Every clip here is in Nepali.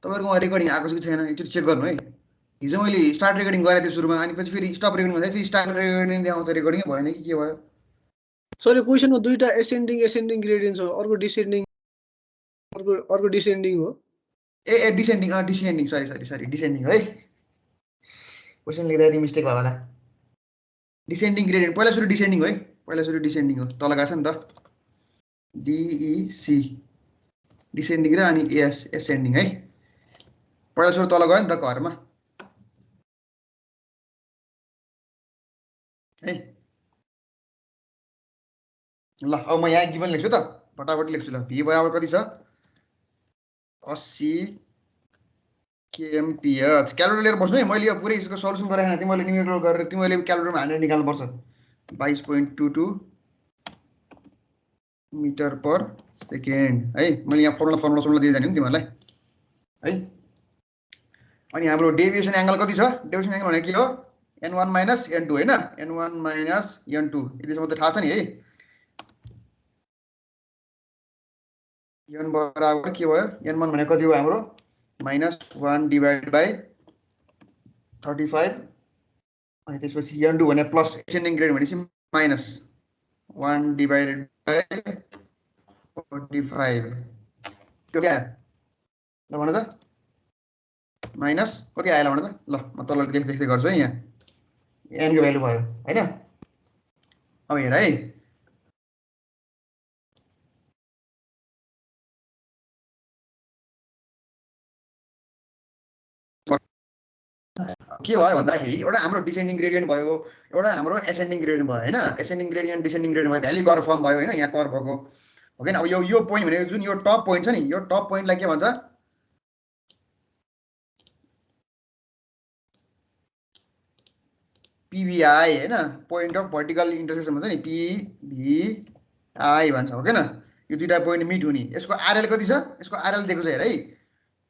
तपाईँहरूकोमा रेकर्डिङ आएको छ कि छैन एकचोटि चेक गर्नु है। हिजो मैले स्टार्ट रेकर्डिङ गरेको थिएँ सुरुमा, अनि पछि फेरि स्टप रेकर्डिङ गर्दा फेरि स्टार्ट रेकर्डिङ देखाउँछ, रेकर्डिङै भएन कि के भयो। सर यो क्वेसनमा दुईटा एसेन्डिङ ग्रेडियन्ट छ, अर्को डिसेन्डिङ अर्को डिसेन्डिङ हो। ए डिसेन्डिङ डिसेन्डिङ सरी डिसेन्डिङ है, क्वेसन लेख्दाखेरि मिस्टेक भयो होला। डिसेन्डिङ ग्रेडियन्ट पहिला सुरु डिसेन्डिङ है, पहिला सुरु डिसेन्डिङ हो, तल गएको छ नि त डिइसी डिसेन्डिङ र अनि एसेन्डिङ है, पहिला सुरु तल गयो नि त घरमा है। ल अब म यहाँ गिभन लेख्छु त, फटाफट लेख्छु ल। भी बराबर कति छ 80 kmph। क्यालकुलेटर लिएर बस्नु है, मैले यो पुरै यसको सल्युसन गराएन, तिमीहरूले न्युमेरिकल गरेर तिमीहरूले क्यालकुलेटरमा हालेर निकाल्नुपर्छ। 22.22 मिटर पर सेकेन्ड है। मैले यहाँ फर्मुला दिइदिएँ नि तिमीहरूलाई है। अनि हाम्रो डेभिएसन एङ्गल कति छ? डेभिएसन एङ्गल भनेको के हो? n1 माइनस n2 होइन, n1 माइनस n2, यतिसम्म त थाहा छ नि है। n बराबर के भयो? n1 भनेको कति हो हाम्रो? -1 डिभाइड बाई 35, अनि त्यसपछि n2 भने प्लस एसेन्डिङ ग्रेड भनेपछि -1 डिभाइडेड बाई 45, त्यो क्या ल भन त, माइनस कति आयो भन त। ल म तल देख्दै गर्छु है, यहाँ n को भ्यालु भयो होइन। अब हेर है, के भयो भन्दाखेरि एउटा हाम्रो डिसेन्डिङ ग्रेडियन्ट भयो, एउटा हाम्रो एसेन्डिङ ग्रेडियन्ट भयो होइन। एसेन्डिङ ग्रेडियन्ट डिसेन्डिङ ग्रेडियन्ट भयो, भ्याली कर्भ फर्म भयो होइन, यहाँ कर्भ भएको हो कि। अब यो पोइन्ट भनेको जुन यो टप पोइन्ट छ नि, यो टप पोइन्टलाई के भन्छ? पिभिआई होइन, पोइन्ट अफ भर्टिकल इन्टरसेक्सन भन्छ नि, पिभिआई भन्छ हो किन। यो दुईटा पोइन्ट मिट हुने, यसको आरएल कति छ? यसको आरएल दिएको छ हेर है,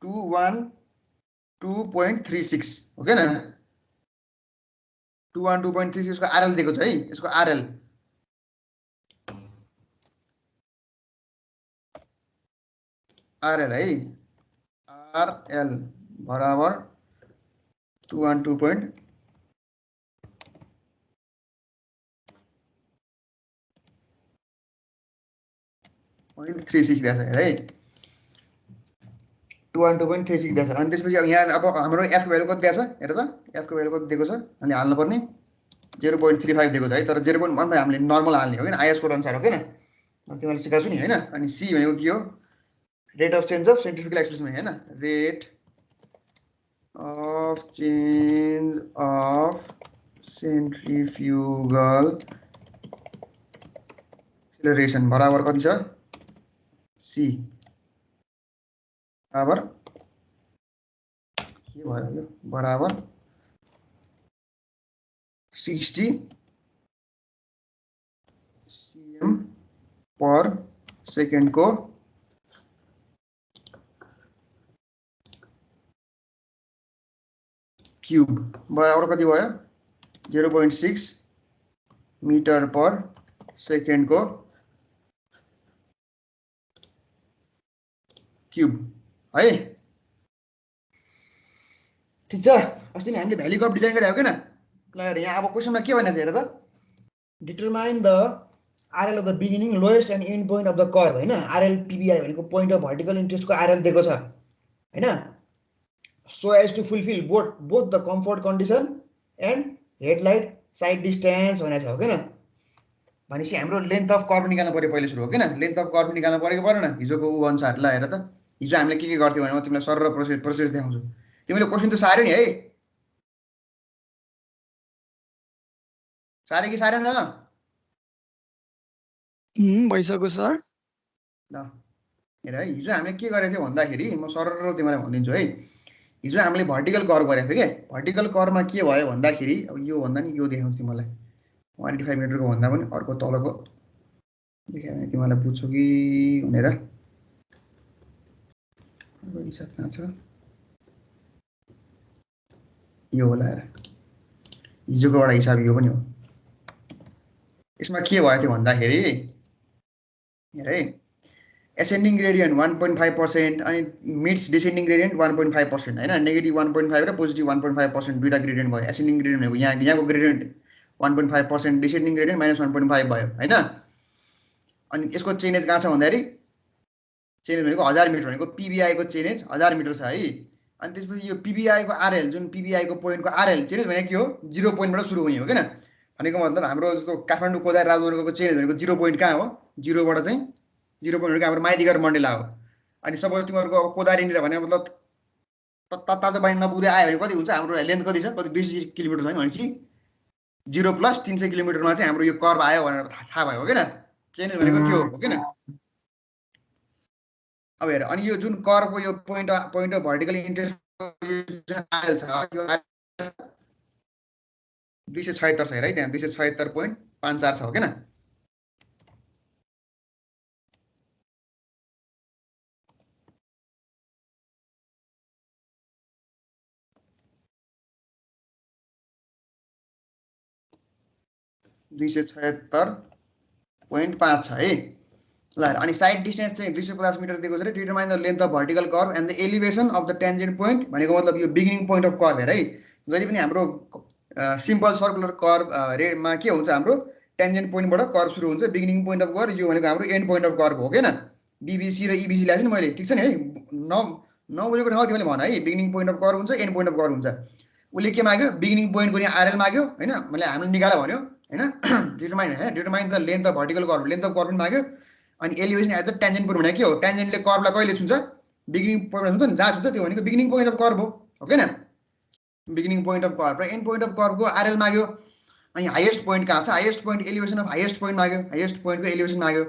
212.36 हो किन, 212.36 को आरएल दिएको छ है। यसको आरएल है, आरएल बराबर 212.36 दिएको छ हेर है, 212.36 दिएको छ। अनि त्यसपछि अब यहाँ अब हाम्रो एफ को भ्यालु कति दिएको छ हेर त, एफ को भ्यालु कति दिएको छ अनि हाल्नुपर्ने 0.35 दिएको छ है, तर 0.15 हामीले नर्मल हाल्ने हो किन, आइएसको अनुसार हो किन, तिमीहरूले सिकाएको छु नि होइन। अनि सी भनेको के हो? Rate of change of centrifugal acceleration होइन, rate of change of centrifugal acceleration बराबर कति छ? सी बराबर के भयो यो, बराबर 60 cm पर सेकेन्ड को क्यूब बराबर कति भयो? 0.6 मिटर पर सेकेन्ड को क्यूब है। ठिक छ, अस्ति नै हामीले भ्याली कर्भ डिजाइन गरेको किन। ल यहाँ अब क्वेसनमा के भनेको छ हेर त, determine the RL of the beginning lowest and end point of the curve होइन। आरएल पिबिआई भनेको पोइन्ट अफ भर्टिकल इन्ट्रेस्टको आरएल दिएको छ होइन, so as to fulfill both the comfort condition and headlight sight distance भनेको छ हो किन। भनेपछि हाम्रो लेन्थ अफ कर्भ निकाल्नु पर्यो पहिले सुरु हो किन, लेन्थ अफ कर्भ निकाल्नु परेको परेन हिजोको ऊ अनुसार। ल हेर त, हिजो हामीले के गर्थ्यौँ भने म तिमीलाई सरल प्रोसेस देखाउँछु। तिमीले क्वेसन त सार्यो नि है, सारे कि सारेन? भइसक्यो सर। ल हेर है, हिजो हामीले के गरेको थियौँ भन्दाखेरि म सरल तिमीलाई भनिदिन्छु है। हिजो हामीले भर्टिकल कर्भ गरेको थियो क्या, भर्टिकल कर्भमा के भयो भन्दाखेरि अब यो भन्दा नि यो देखाउँछु तिमीलाई, 185 मिटरको भन्दा पनि अर्को तलको देखायो भने तिमीलाई बुझ्छौ कि भनेर। हिसाब कहाँ छ यो होला हेर, हिजोको एउटा हिसाब यो पनि हो। यसमा के भयो थियो भन्दाखेरि हेर है, एसेन्डिङ ग्रेडियन्ट 1.5% अनि मिड्स डिसेन्डिङ ग्रेडियन्ट 1.5% हैन नेगेटिभ 1.5 र पोजिटिभ 1.5% दुईटा ग्रेडियन्ट भयो एसेन्डिङ ग्रेडियन्ट भनेको यहाँको ग्रेडियन्ट 1.5% डिसेन्डिङ ग्रेडियन्ट -1.5 भयो हैन अनि यसको चेन्ज कहाँ छ भन्दाखेरि चेन्ज भनेको 1000 मिटर भनेको पीबीआई को चेन्ज 1000 मिटर छ है अनि त्यसपछि यो पीबीआई को आरएल जुन पीबीआई को पोइन्टको आरएल चेन्ज भनेको के हो 0 पोइन्टबाट सुरु हुने हो किन भनेको मतलब हाम्रो जस्तो काठमाडौँ कोदार राजमार्गको चेन्ज भनेको 0 पोइन्ट कहाँ हो 0 बाट चाहिँ 0 पोइन्ट भनेको हाम्रो माइतीघर मण्डेला हो अनि सपोज तिमीहरूको अब कोदारीनिर भने मतलब तातो पानी नपुग्दै आयो भने कति हुन्छ हाम्रो लेन्थ कति छ कति 200 किलोमिटर छ भनेपछि 0 + 300 किलोमिटरमा चाहिँ हाम्रो यो कर्भ आयो भनेर थाहा भयो किन चेन्ज भनेको त्यो हो किन अब हेर अनि यो जुन कर्भको यो पोइन्ट अफ भर्टिकल इन्ट्रेस्ट जुन आयल छ यो 276 छ हेर है त्यहाँ 276.54 छ हो किन .5 छ है ल अनि साइड डिस्टेन्स चाहिँ 250 मिटर दिएको छ रे determine the length of vertical curve and the elevation of the tangent point भनेको मतलब यो बिगिनिङ पोइन्ट अफ कर्भ हेर है जहिले पनि हाम्रो सिम्पल सर्कुलर कर्भ रेमा के हुन्छ हाम्रो टेन्जेन्ट पोइन्टबाट कर्भ सुरु हुन्छ बिगिनिङ पोइन्ट अफ कर्भ यो भनेको हाम्रो एन्ड पोइन्ट अफ कर्भ हो किन बीबीसी र ईबीसी ल्याएको नि मैले ठीक छ नि है नबुझेको ठाउँमा तिमीले भन है बिगिनिङ पोइन्ट अफ कर्भ हुन्छ एन्ड पोइन्ट अफ कर्भ हुन्छ उसले के माग्यो बिगिनिङ पोइन्टको यहाँ आरएल माग्यो हैन मैले हामीले निकाल भन्यो हैन determine the length of vertical curve length of curve पनि माग्यो अनि elevation at the tangent point भनेको के हो टेन्जेन्टले कर्भलाई कहिले छुन्छ बिगिनिङ पोइन्ट हुन्छ नि जहाँ छुन्छ त्यो भनेको बिगिनिङ पोइन्ट अफ कर्भ हो किन बिगिनिङ पोइन्ट अफ कर्भ र एन्ड पोइन्ट अफ कर्भको आरएल माग्यो अनि हाईएस्ट पोइन्ट कहाँ छ highest point elevation of highest point माग्यो हाईएस्ट पोइन्टको एलिभेसन माग्यो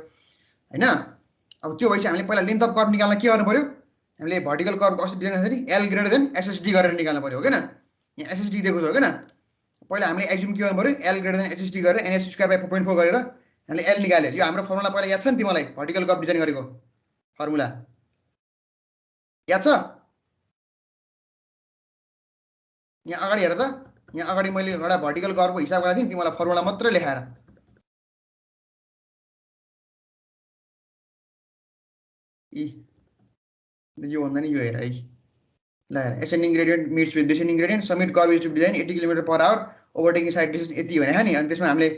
हैन अब त्यो भएपछि हामीले पहिला लेन्थ अफ कर्भ निकाल्न के गर्नु पर्यो हामीले भर्टिकल कर्भको कसरी डिजाइन गर्दाखेरि एल ग्रेटर देन एसएसडी गरेर निकाल्नु पर्यो हो किन यहाँ एसएसडी दिएको छ हो किन पहिला हामीले एज्युम के गर्नु पर्यो एल ग्रेटर देन एसएसडी गरेर एनएस स्क्वायर बाइ 4.4 गरेर हामीले एल निकाल्यो यो हाम्रो फर्मुला पहिला याद छ नि तिमीलाई भर्टिकल कर्भ डिजाइन गरेको फर्मुला याद छ यहाँ अगाडि हेर त यहाँ अगाडि मैले एउटा भर्टिकल कर्भको हिसाब गरेको थिएँ नि तिमीलाई फर्मुला मात्र लेखाएर यो भन्दा नि यो हेर है ल हेर ascending gradient meets with descending gradient summit curve is to design 80 km/h overtaking sight distance यति भने है नि अनि त्यसमा हामीले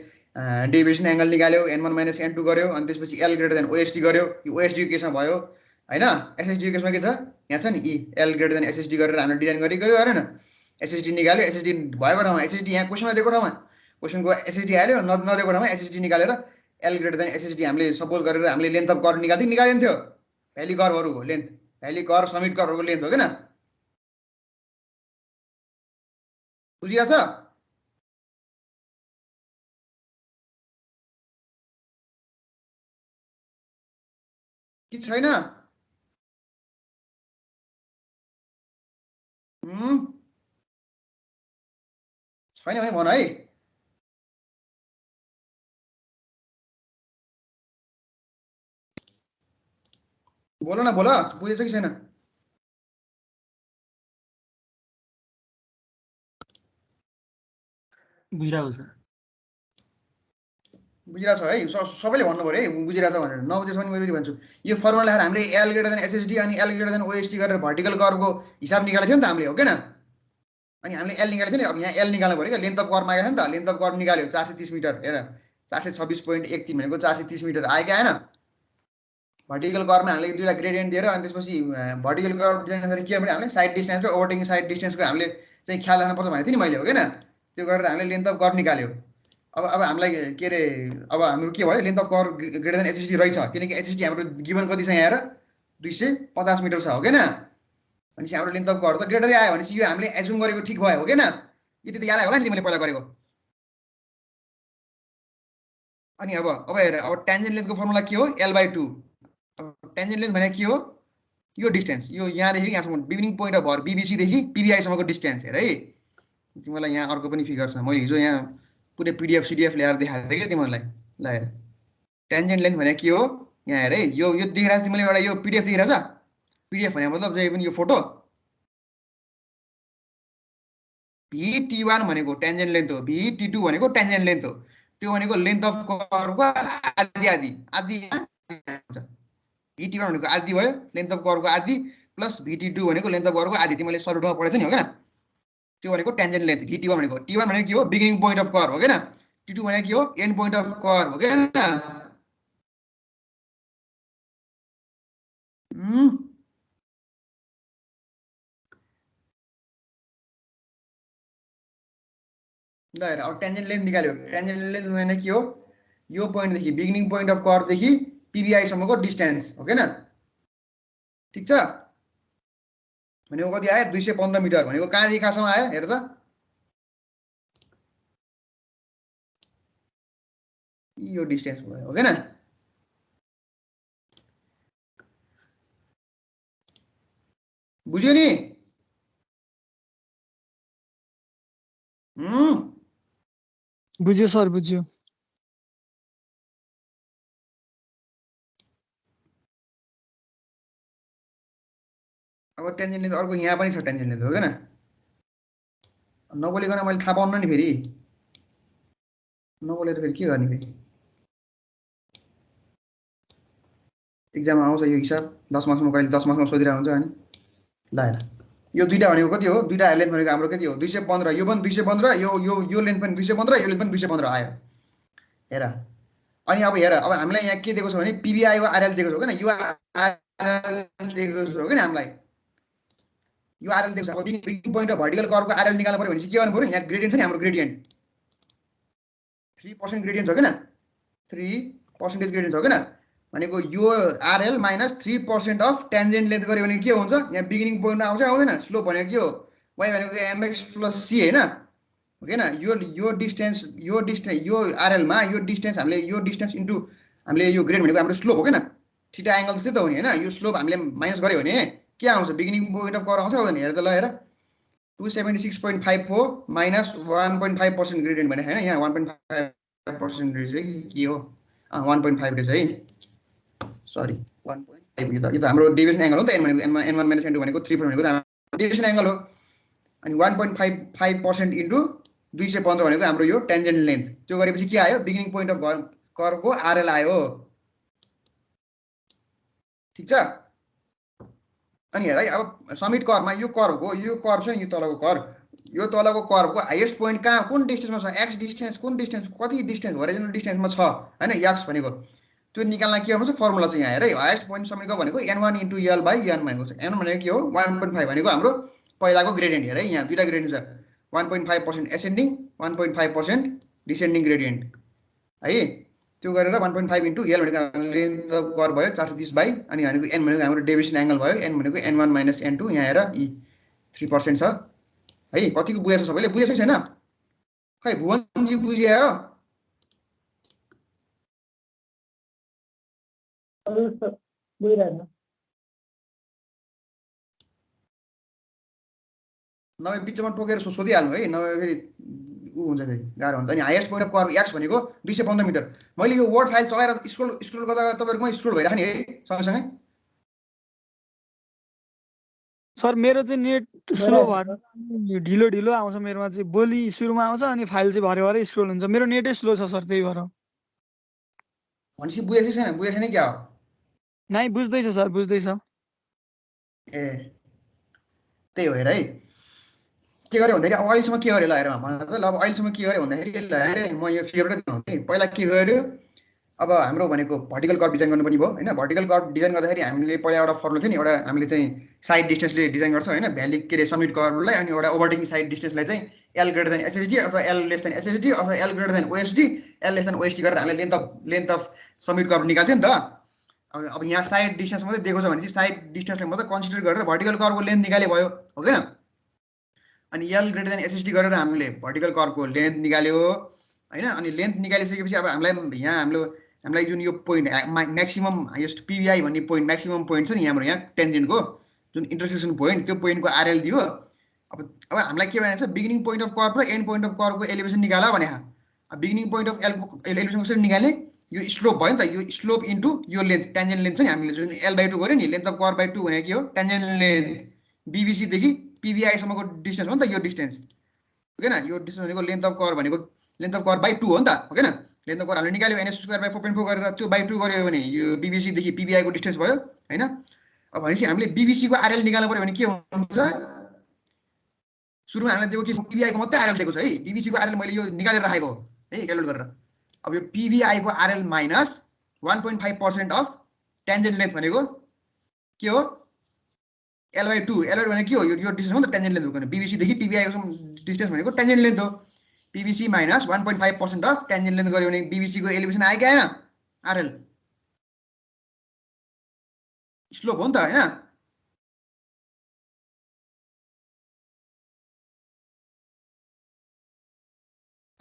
डेभिएसन एंगल निकाल्यो n1 - n2 गर्यो अनि त्यसपछि l ग्रेटर देन ओएसडी गर्यो यो ओएसडी केसमा भयो हैन एसएसडी केसमा के छ यहाँ छ नि ई l ग्रेटर देन एसएसडी गरेर हामीले डिजाइन गरेको हैन एसएसडी निकाल्यो एसएसडी भएको ठाउँमा एसएसडी यहाँ क्वेशनमा दिएको ठाउँमा क्वेशनको एसएसडी हाल्यो नदिएको ठाउँमा एसएसडी निकालेर l ग्रेटर देन एसएसडी हामीले सपोज गरेर हामीले लेन्थ अफ कर्भ निकाल्दिन थियो भ्याली कर्भहरुको लेन्थ भ्याली कर्भ समिट कर्भहरुको लेन्थ हो किन बुझिरा छ कि छैन छैन भने भन है बोल न बोल बुझेछ कि छैन बुझिरहेको छ बुझिरा छ है सबैले भन्नु पर्यो है बुझिरा छ भनेर नबुझेछ भने मैले भन्छु यो फर्मुला लेखेर हामीले l ग्रेटर देन एसएसडी अनि l ग्रेटर देन ओएसडी गरेर भर्टिकल कर्भको हिसाब निकालेको थियो नि त हामीले हो किन अनि हामीले l निकालेको थियो नि अब यहाँ l निकाल्नु पर्यो के लेन्थ अफ कर्भ मागेको छ नि त लेन्थ अफ कर्भ निकाल्यो 430 मिटर हेर 426.13 भनेको 430 मिटर आयो कि आएन भर्टिकल कर्भमा हामीले दुईटा ग्रेडियन्ट दिएर अनि त्यसपछि भर्टिकल कर्भ डिजाइन गर्दा के भने हामीले साइड डिस्टेन्स र ओभरटेकिङ साइड डिस्टेन्सको हामीले चाहिँ ख्याल राख्नुपर्छ भनेको थिएँ नि मैले हो किन त्यो गरेर हामीले लेन्थ अफ कर्भ निकाल्यो अब हामीलाई के रे अब हाम्रो के भयो length of curve greater than SSD रहेछ किनकि एसएसडी हाम्रो गिभन कति छ यहाँ हेर 250 मिटर छ हो किन अनि हाम्रो लेन्थ अफ कर्भ त ग्रेटरै आयो भनेपछि यो हामीले एज्युम गरेको ठीक भयो हो किन यति त याद आयो होला नि तिमीले पहिला गरेको अनि अब हेर अब टेन्जेन्ट लेन्थको फर्मुला के हो l/2 अब टेन्जेन्ट लेन्थ भने के हो यो डिस्टेन्स यो यहाँदेखि यहाँसम्म बिगिनिङ पोइन्ट अफ बीबीसी देखि पीबीआई सम्मको डिस्टेन्स हेर है तिमीलाई यहाँ अर्को पनि फिगर छ मैले हिजो यहाँ पुरै पीडीएफ सीडीएफ ल्याएर देखाएको थिएँ के तिमीलाई ल हेर टेन्जेन्ट लेन्थ भने के हो यहाँ हेर है यो देखिरहेको छ तिमीले एउटा यो पीडीएफ देखिरहेको छ पीडीएफ भने मतलब जे पनि यो फोटो VT1 भनेको टेन्जेन्ट लेन्थ हो VT2 भनेको टेन्जेन्ट लेन्थ हो त्यो भनेको लेन्थ अफ कर्भको आधी VT1 भनेको आधी भयो लेन्थ अफ कर्वको आधी प्लस VT2 भनेको लेन्थ अफ कर्वको आधी तिमीले सर्ट रुटमा पढेछ नि हो हैन त्यो भनेको टेन्जेन्ट लेन्थ VT1 भनेको T1 भनेको के हो बिगिनिङ पोइन्ट अफ कर्व हो हैन T2 भनेको के हो एन्ड पोइन्ट अफ कर्व हो हैन ल हेर अब टेन्जेन्ट लेन्थ निकाल्यो टेन्जेन्ट लेन्थ भनेको के हो यो पोइन्ट देखि बिगिनिङ पोइन्ट अफ कर्व देखि PBI सम्मको डिस्टेन्स हो हैन ठीक छ भनेको कति आयो 215 मिटर भनेको कहाँदेखि कहाँसम्म आयो हेर त यो डिस्टेन्स भयो हो हैन बुझ्यो नि बुझ्यो सर बुझ्यो अब टेन्जेन्ट लेन्थ अर्को यहाँ पनि छ टेन्जेन्ट लेन्थ हो हैन नबोलिकन मैले थाहा पाउन नि फेरि नबोलेर फेरि के गर्ने फेरि एक्जाममा आउँछ यो हिसाब 10 मार्क्समा कहिले 10 मार्क्समा सोधिरहेको हुन्छ अनि ल हेर यो दुईटा भनेको कति हो दुईटा लेन्थ भनेको हाम्रो कति हो 215 यो पनि 215 यो लेन्थ पनि 215 यो लेन्थ पनि 215 आयो हेर अनि अब हेर अब हामीलाई यहाँ के दिएको छ भने PBI वा RL दिएको छ हैन यो RL दिएको छ हैन हामीलाई यो RL दिएको छ अब बिगिनिङ पोइन्ट अफ भर्टिकल कर्वको RL निकाल्नु पर्यो भने चाहिँ के गर्नु पर्यो यहाँ ग्रेडियन्ट छ नि हाम्रो ग्रेडियन्ट 3% ग्रेडियन्ट छ हैन 3% ग्रेडियन्ट छ हैन भनेको यो RL minus 3% of tangent length गर्यो भने के हुन्छ यहाँ बिगिनिङ पोइन्टमा आउँछ आउँदैन स्लोप भनेको के हो y भनेको mx + c हैन हो हैन यो डिस्टेन्स यो RL मा यो डिस्टेन्स हामीले यो डिस्टेन्स इन्टु हामीले यो ग्रेड भनेको हाम्रो स्लोप हो हैन थीटा एंगल त्यस्तै त हो नि हैन यो स्लोप हामीले माइनस गर्यो भने के आउँछ बिगिनिङ पोइन्ट अफ कर्व आउँछ आउँदैन हेर त ल हेर 276.54 माइनस 1.5% ग्रेडियन्ट भने हैन यहाँ 1.5% रहेछ के हो 1.5 रहेछ है सरी 1.5 यो त हाम्रो डेभिएसन एंगल हो नि त n भनेको n1 - n2 भनेको 3 भनेको त डेभिएसन एंगल हो अनि 1.55% इन्टु 215 भनेको हाम्रो यो टेन्जेन्ट लेन्थ त्यो गरेपछि के आयो बिगिनिङ पोइन्ट अफ कर्वको RL आयो ठीक छ अनि हेर है अब समिट कर्वमा यो कर्व छ नि यो तलको कर्वको हाईएस्ट पोइन्ट कहाँ कुन डिस्टेन्समा छ x डिस्टेन्स कुन डिस्टेन्स कति डिस्टेन्स होरिजोनल डिस्टेन्समा छ हैन x भनेको त्यो निकाल्न के हुन्छ फर्मुला चाहिँ यहाँ हेर है हाईएस्ट पोइन्ट समिटको भनेको n1 * l / n भनेको छ n भनेको के हो 1.5 भनेको हाम्रो पहिलाको ग्रेडियन्ट हेर है यहाँ दुईटा ग्रेडियन्ट छ 1.5% एसेन्डिङ 1.5% डिसेन्डिङ ग्रेडियन्ट है त्यो गरेर 1.5 इन्टु l भनेको लेन्थ अफ कर्व भयो 430 / अनि भनेको n भनेको हाम्रो डेभिएसन एंगल भयो n भनेको n1 - n2 यहाँ हेर ई 3% छ है कतिको बुझेछ सबैले बुझेछ छैन खै भुवनजी बुझ्यो हो नभए बिचमा टोकेर सोधिहाल्नु है नभए फेरि ऊ हुन्छ फेरि गाह्रो हुन्छ अनि highest point of curve x भनेको 215 मिटर मैले यो वर्ड फाइल चलाएर स्क्रोल गर्दा तपाईहरुकोमा स्क्रोल भइराख्ने है सँगसँगै सर मेरो चाहिँ नेट स्लो भएर ढिलो ढिलो आउँछ मेरोमा चाहिँ बोली सुरुमा आउँछ अनि फाइल चाहिँ भरे भरे स्क्रोल हुन्छ मेरो नेटै स्लो छ सर त्यही भएर भनेपछि बुझेछ छैन क्या हो नाइ बुझ्दैछ सर बुझ्दैछ ए त्यही हो हेर है के गरे भन्दाखेरि अब अहिलेसम्म के गरे ल हेर भन त ल अब अहिलेसम्म के गरे भन्दाखेरि ल हेर म यो फिगरबाट देखाउँछु पहिला के गर्यो अब हाम्रो भनेको भर्टिकल कर्व डिजाइन गर्नुपर्ने भयो हैन भर्टिकल कर्व डिजाइन गर्दाखेरि हामीले पहिला एउटा फर्मुला थियो नि एउटा हामीले चाहिँ साइड डिस्टेन्सले डिजाइन गर्छ हैन भ्याली के रे समिट कर्वलाई अनि एउटा ओभरटेकिङ साइड डिस्टेन्सलाई चाहिँ l > SHD अथवा l < SHD अथवा l > OSD l < OSD गरेर हामीले लेन्थ अफ समिट कर्व निकाल्थ्यो नि त अब यहाँ साइड डिस्टेन्स मात्रै दिएको छ भने चाहिँ साइड डिस्टेन्सले मात्रै कन्सिडर गरेर भर्टिकल कर्वको लेन्थ निकाले भयो हो हैन अनि l > SHD गरेर हामीले भर्टिकल कर्वको लेन्थ निकाल्यो हैन अनि लेन्थ निकालिसकेपछि अब हामीलाई जुन यो पोइन्ट म्याक्सिमम हाईएस्ट PBI भन्ने पोइन्ट म्याक्सिमम पोइन्ट छ नि हाम्रो यहाँ टेन्जेन्टको जुन इन्टरसेक्सन पोइन्ट त्यो पोइन्टको RL दियो अब हामीलाई के भनेको छ बिगिनिङ पोइन्ट अफ कर्व र एन्ड पोइन्ट अफ कर्वको एलिभेसन निकाला भने अब बिगिनिङ पोइन्ट अफ एलिभेसन कसरी निकाल्ने यो स्लोप भयो नि त यो स्लोप इन्टु यो लेन्थ टेन्जेन्ट लेन्थ छ नि हामीले जुन l/2 गर्यो नि लेन्थ अफ कर्व / 2 भनेको के हो टेन्जेन्ट लेन्थ BBC देखि PBI सम्मको डिस्टेन्स हो नि त यो डिस्टेन्स हो हैन यो डिस्टेन्स भनेको लेन्थ अफ कर्व / 2 हो नि त हो हैन लेन्थ अफ कर्व हामीले निकाल्यो NS²/4.4 गरेर त्यो बाइ 2 गर्यो भने यो BBC देखि PBI को डिस्टेन्स भयो हैन। अब भनेपछि हामीले BBC को RL निकाल्नु पर्यो भने के हुन्छ, सुरुमा हामीले दिएको के PBI को मात्रै RL दिएको छ है, BBC को RL मैले यो निकालेर राखेको है क्याल्कुलेट गरेर। अब यो PBI को RL minus 1.5% of tangent length भनेको के हो, L/2 भनेको के हो, यो डिस्टेन्स हो नि त टेन्जेन्ट लेन्थ भनेको। BBC देखि PBI को डिस्टेन्स भनेको टेन्जेन्ट लेन्थ हो। PBC minus 1.5% of tangent length गर्यो भने BBC को एलिभेसन आयो कि आएन, RL स्लोप हो नि त हैन।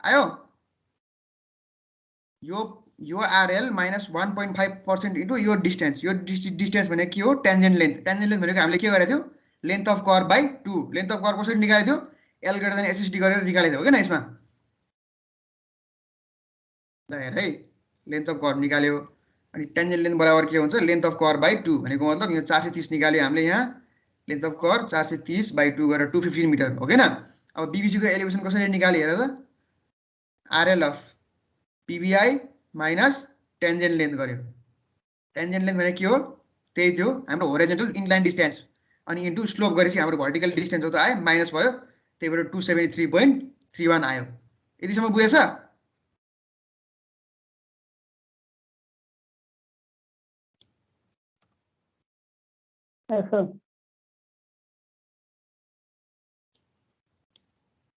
आयो यो RL माइनस 1.5% इन्टु यो डिस्टेन्स भनेको के हो, टेन्जेन्ट लेन्थ भनेको हामीले के गरेको थियो, length of curve by 2। Length of curve कसरी निकालेको थियो, L ग्रेटर देन SSD गरेर निकालेको थियो हैन। यसमा ल हेर है, लेन्थ अफ कर्व निकाल्यो अनि टेन्जेन्ट लेन्थ बराबर के हुन्छ, लेन्थ अफ कर्व बाइ 2 भनेको मतलब यो 430 निकाल्यो हामीले यहाँ, लेन्थ अफ कर्व 430/2 गरेर 215 मिटर हो हैन। अब BBC को एलिभेसन कसरी निकाल्यो हेर त, RL of PBI minus tangent length गर्यो। टेन्जेन्ट लेन्थ भनेको के हो, त्यही थियो हाम्रो होरिजोन्टल इन्क्लाइन डिस्टेन्स अनि इन्टु स्लोप गरेपछि हाम्रो भर्टिकल डिस्टेन्स हो त आयो, माइनस भयो, त्यही भएर 273.31 आयो। यतिसम्म बुझेछ?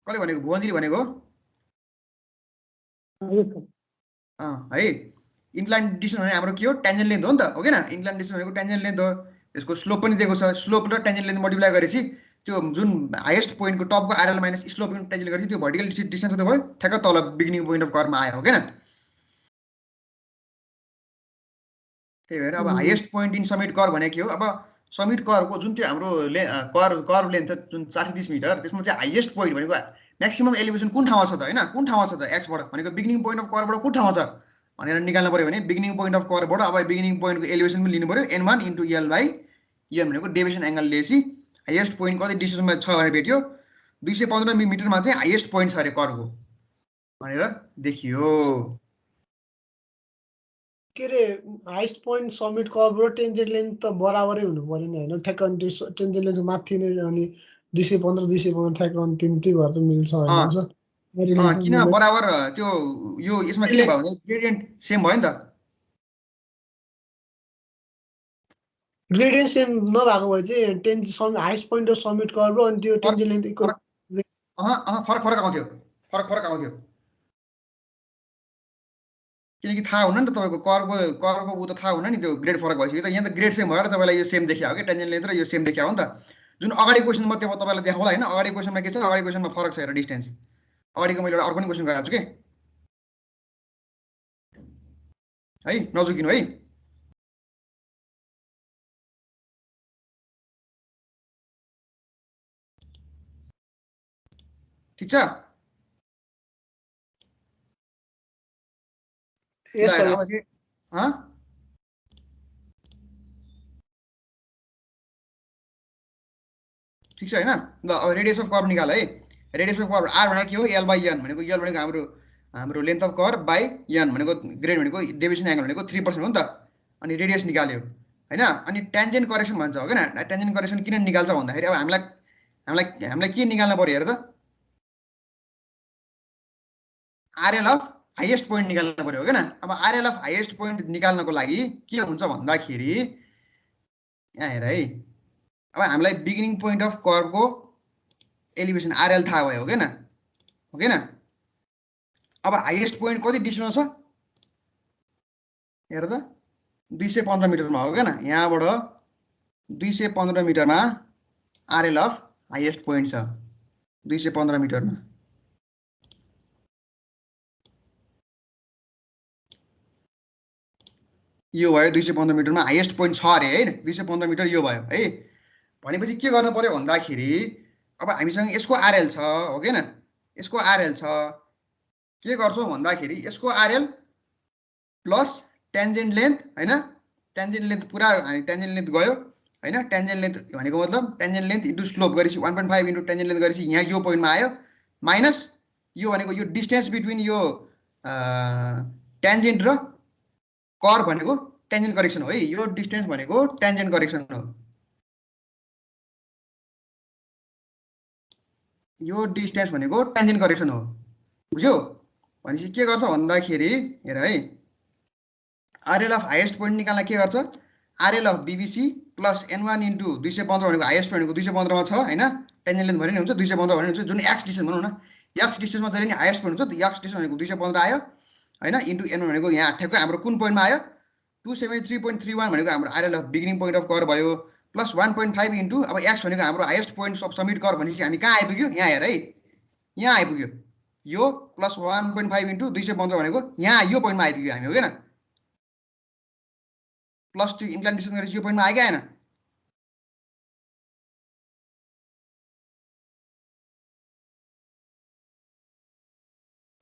कसले भनेको, भुवनजीले भनेको है। इन्क्लाइन डिस्टेन्स भने हाम्रो के हो, टेन्जेन्ट लेन्थ हो नि त हो किन। इन्क्लाइन डिस्टेन्स भनेको टेन्जेन्ट लेन्थ हो, त्यसको स्लोप पनि दिएको छ। स्लोप र टेन्जेन्ट लेन्थ मल्टिप्लाई गरेपछि त्यो जुन highest पोइन्टको टपको RL minus slope into tangent गरेपछि त्यो भर्टिकल डिस्टेन्स त भयो, ठ्याक्क तल बिगिनिङ पोइन्ट अफ कर्वमा आयो हो किन। त्यही भएर अब highest point in summit curve भनेको के हो, अब समिट कर्वको जुन त्यो हाम्रो कर्व लेन्थ जुन 430 मिटर, त्यसमा चाहिँ हाइएस्ट पोइन्ट भनेको म्याक्सिमम एलिभेसन कुन ठाउँमा छ त हैन, कुन ठाउँमा छ त, एक्सबाट भनेको बिगिनिङ पोइन्ट अफ कर्वबाट कुन ठाउँमा छ भनेर निकाल्नु पर्यो भने बिगिनिङ पोइन्ट अफ कर्वबाट अब बिगिनिङ पोइन्टको एलिभेसन पनि लिनु पर्यो, N1 इन्टु L/N भनेको डेभिएसन एङ्गल लिएपछि हाइएस्ट पोइन्ट कति डिस्टेन्समा छ भनेर भेट्यो, 215 मिटरमा चाहिँ हाइएस्ट पोइन्ट छ अरे कर्वको भनेर देखियो। के रे हाइस्ट पोइन्ट समिट कर्व र टेन्जेन्ट लेन्थ त बराबरै हुनु पर्यो नि हैन, ठ्याक्क अनि त्यो टेन्जेन्ट लेन्थ माथि नै अनि 215 ठ्याक्क अनि त्यही भएर त मिल्छ हैन सर। किन बराबर त्यो यो यसमा किन भयो भने ग्रेडियन्ट सेम भयो नि त। ग्रेडियन्ट सेम नभएको भए चाहिँ highest point of summit curve अनि त्यो टेन्जेन्ट लेन्थ इक्वल फरक आउँथ्यो, फरक आउँथ्यो किनकि थाहा हुन नि त तपाईँको कर्वको उ त थाहा हुन नि, त्यो ग्रेड फरक भइसक्यो त। यहाँ त ग्रेड सेम भएर तपाईँलाई यो सेम देखिया हो कि, टेन्जेन्ट लेन्थ र यो सेम देखिया हो नि त। जुन अगाडि क्वेसन म तपाईँलाई देखाउँला हैन, अगाडि क्वेसनमा के छ, अगाडि क्वेसनमा फरक छ हेर डिस्टेन्स। अगाडिको मैले एउटा अर्को पनि क्वेसन गराएको छु के है, नजुकिनु है। ठिक छ। यस सर। ठिक छ हैन। ल अब रेडियस अफ कर्व निकाल है। रेडियस अफ कर्व R भनेको के हो, L/N भनेको L भनेको हाम्रो length of curve by N भनेको ग्रेड भनेको डेभिएसन एङ्गल भनेको 3% हो नि त। अनि रेडियस निकाल्यो हैन। अनि टेन्जेन्ट करेक्सन भन्छ हो किन। टेन्जेन्ट करेक्सन किन निकाल्छ भन्दाखेरि अब हामीलाई के निकाल्नु पर्यो हेर त, RL अफ हाइएस्ट पोइन्ट निकाल्नु पर्यो हो किन। अब RL अफ हाइएस्ट पोइन्ट निकाल्नको लागि के हुन्छ भन्दाखेरि यहाँ हेर है, अब हामीलाई बिगिनिङ पोइन्ट अफ कर्वको एलिभेसन RL थाहा भयो हो किन, हो किन। अब हाइएस्ट पोइन्ट कति डिस्टेन्स छ हेर त, 215 मिटरमा हो किन। यहाँबाट 215 मिटरमा RL अफ हाइएस्ट पोइन्ट छ 215 मिटरमा। यो भयो 215 मिटरमा हाइएस्ट पोइन्ट छ अरे है, 215 मिटर यो भयो है। भनेपछि के गर्नु पर्यो भन्दाखेरि अब हामीसँग यसको RL छ हो किन, यसको RL छ, के गर्छौँ भन्दाखेरि यसको RL प्लस टेन्जेन्ट लेन्थ हैन। टेन्जेन्ट लेन्थ पुरा टेन्जेन्ट लेन्थ गयो हैन। टेन्जेन्ट लेन्थ भनेको मतलब टेन्जेन्ट लेन्थ इन्टु स्लोप गरेपछि 1.5 इन्टु टेन्जेन्ट लेन्थ गरेपछि यहाँ यो पोइन्टमा आयो, माइनस यो भनेको यो डिस्टेन्स बिट्विन यो ट्यान्जेन्ट र कर्व भनेको ट्यान्जेन्ट करेक्सन हो है। यो डिस्टेन्स भनेको ट्यान्जेन्ट करेक्सन हो। यो डिस्टेन्स भनेको ट्यान्जेन्ट करेक्सन हो, बुझ्यौ? भनेपछि के गर्छ भन्दाखेरि हेर है, आरएल अफ हाइएस्ट पोइन्ट निकाल्न के गर्छ, RL of BBC plus n1 into 215 भनेको हाइएस्ट पोइन्ट भनेको 215 मा छ हैन, टेन्जेन्ट लेन्थ भने नि हुन्छ 215 भने हुन्छ, जुन एक्स डिस्टेन्स भनौँ न, एक्स डिस्टेन्समा जहिले नि हाइएस्ट पोइन्ट हुन्छ, एक्स डिस्टेन्स भनेको 215 आयो हैन, इन्टु n1 भनेको यहाँ ठ्याक्कै हाम्रो कुन पोइन्टमा आयो 273.31 भनेको हाम्रो RL of beginning point of curve भयो, प्लस 1.5 इन्टु अब एक्स भनेको हाम्रो highest point of summit curve भनेपछि हामी कहाँ आइपुग्यो, यहाँ हेर है, यहाँ आइपुग्यो, यो प्लस 1.5 इन्टु 215 भनेको यहाँ यो पोइन्टमा आइपुग्यो हामी, हो किन? प्लस 2 इन्क्लाइन डिस्टेन्स गरेपछि यो पोइन्टमा आयो कि आएन?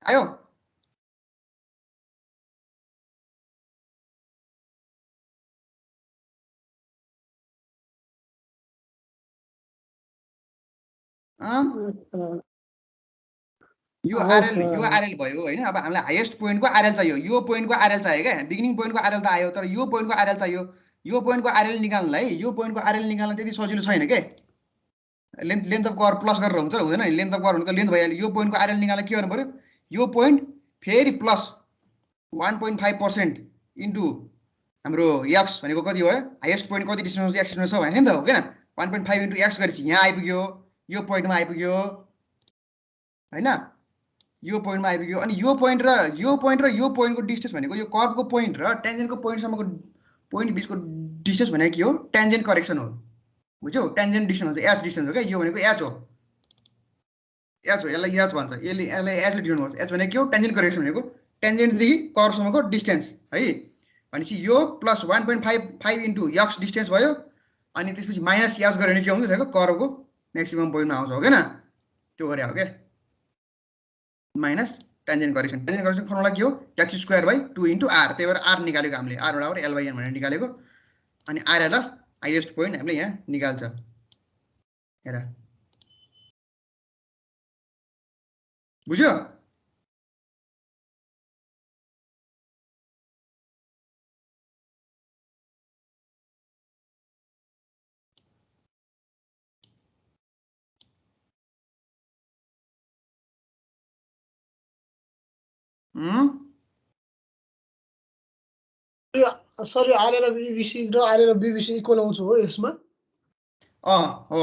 आयो? यो आरएल भयो हैन। अब हामीलाई हाइएस्ट पोइन्टको आरएल चाहियो, यो पोइन्टको आरएल चाहियो क्या, बिगिनिङ पोइन्टको आरएल त आयो, तर यो पोइन्टको आरएल चाहियो। यो पोइन्टको आरएल निकाल्नलाई, यो पोइन्टको आरएल निकाल्न त्यति सजिलो छैन के, लेन्थ अफ कर्व प्लस गरेर हुन्छ हुँदैन नि, लेन्थ अफ कर्व हुनु त लेन्थ भइहाल्यो। यो पोइन्टको आरएल निकाल्न के गर्नु पर्यो, यो पोइन्ट फेरि प्लस 1.5% इन्टु हाम्रो एक्स भनेको कति भयो, हाइएस्ट पोइन्ट कति डिस्टेन्समा एक्स डिस्टेन्स छ भने नि त, हो किन? 1.5 इन्टु एक्स गरेपछि यहाँ आइपुग्यो, यो पोइन्टमा आइपुग्यो हैन, यो पोइन्टमा आइपुग्यो। अनि यो पोइन्ट र यो पोइन्टको डिस्टेन्स भनेको यो कर्वको पोइन्ट र ट्यान्जेन्टको पोइन्टसम्मको पोइन्ट बिचको डिस्टेन्स भनेको के हो, ट्यान्जेन्ट करेक्सन हो, बुझ्यौ? ट्यान्जेन्ट डिस्टेन्स हो, एच डिस्टेन्स हो क्या, यो भनेको एच हो, एच हो, यसलाई एच भन्छ, यसलाई एचले डिनोट गर्छ। एच भनेको के हो, ट्यान्जेन्ट करेक्सन भनेको ट्यान्जेन्टदेखि कर्वसम्मको डिस्टेन्स है। भनेपछि यो प्लस 1.5 इन्टु एक्स डिस्टेन्स भयो, अनि त्यसपछि माइनस एच गरेर के हुन्छ देखो, कर्वको म्याक्सिमम पोइन्टमा आउँछ, हो किन? त्यो गरे हो क्या, minus tangent correction. Tangent correction formula के हो, x square by 2 into R, त्यही भएर आर निकालेको हामीले, आर बराबर एल बाई एन भनेर निकालेको। अनि आरएल अफ हाइएस्ट पोइन्ट हामीले यहाँ निकाल्छ, हेर, बुझ्यो? सरी आरएल अफ बीबीसी र आरएल अफ बीबीसी इक्वल आउँछ हो यसमा? हो,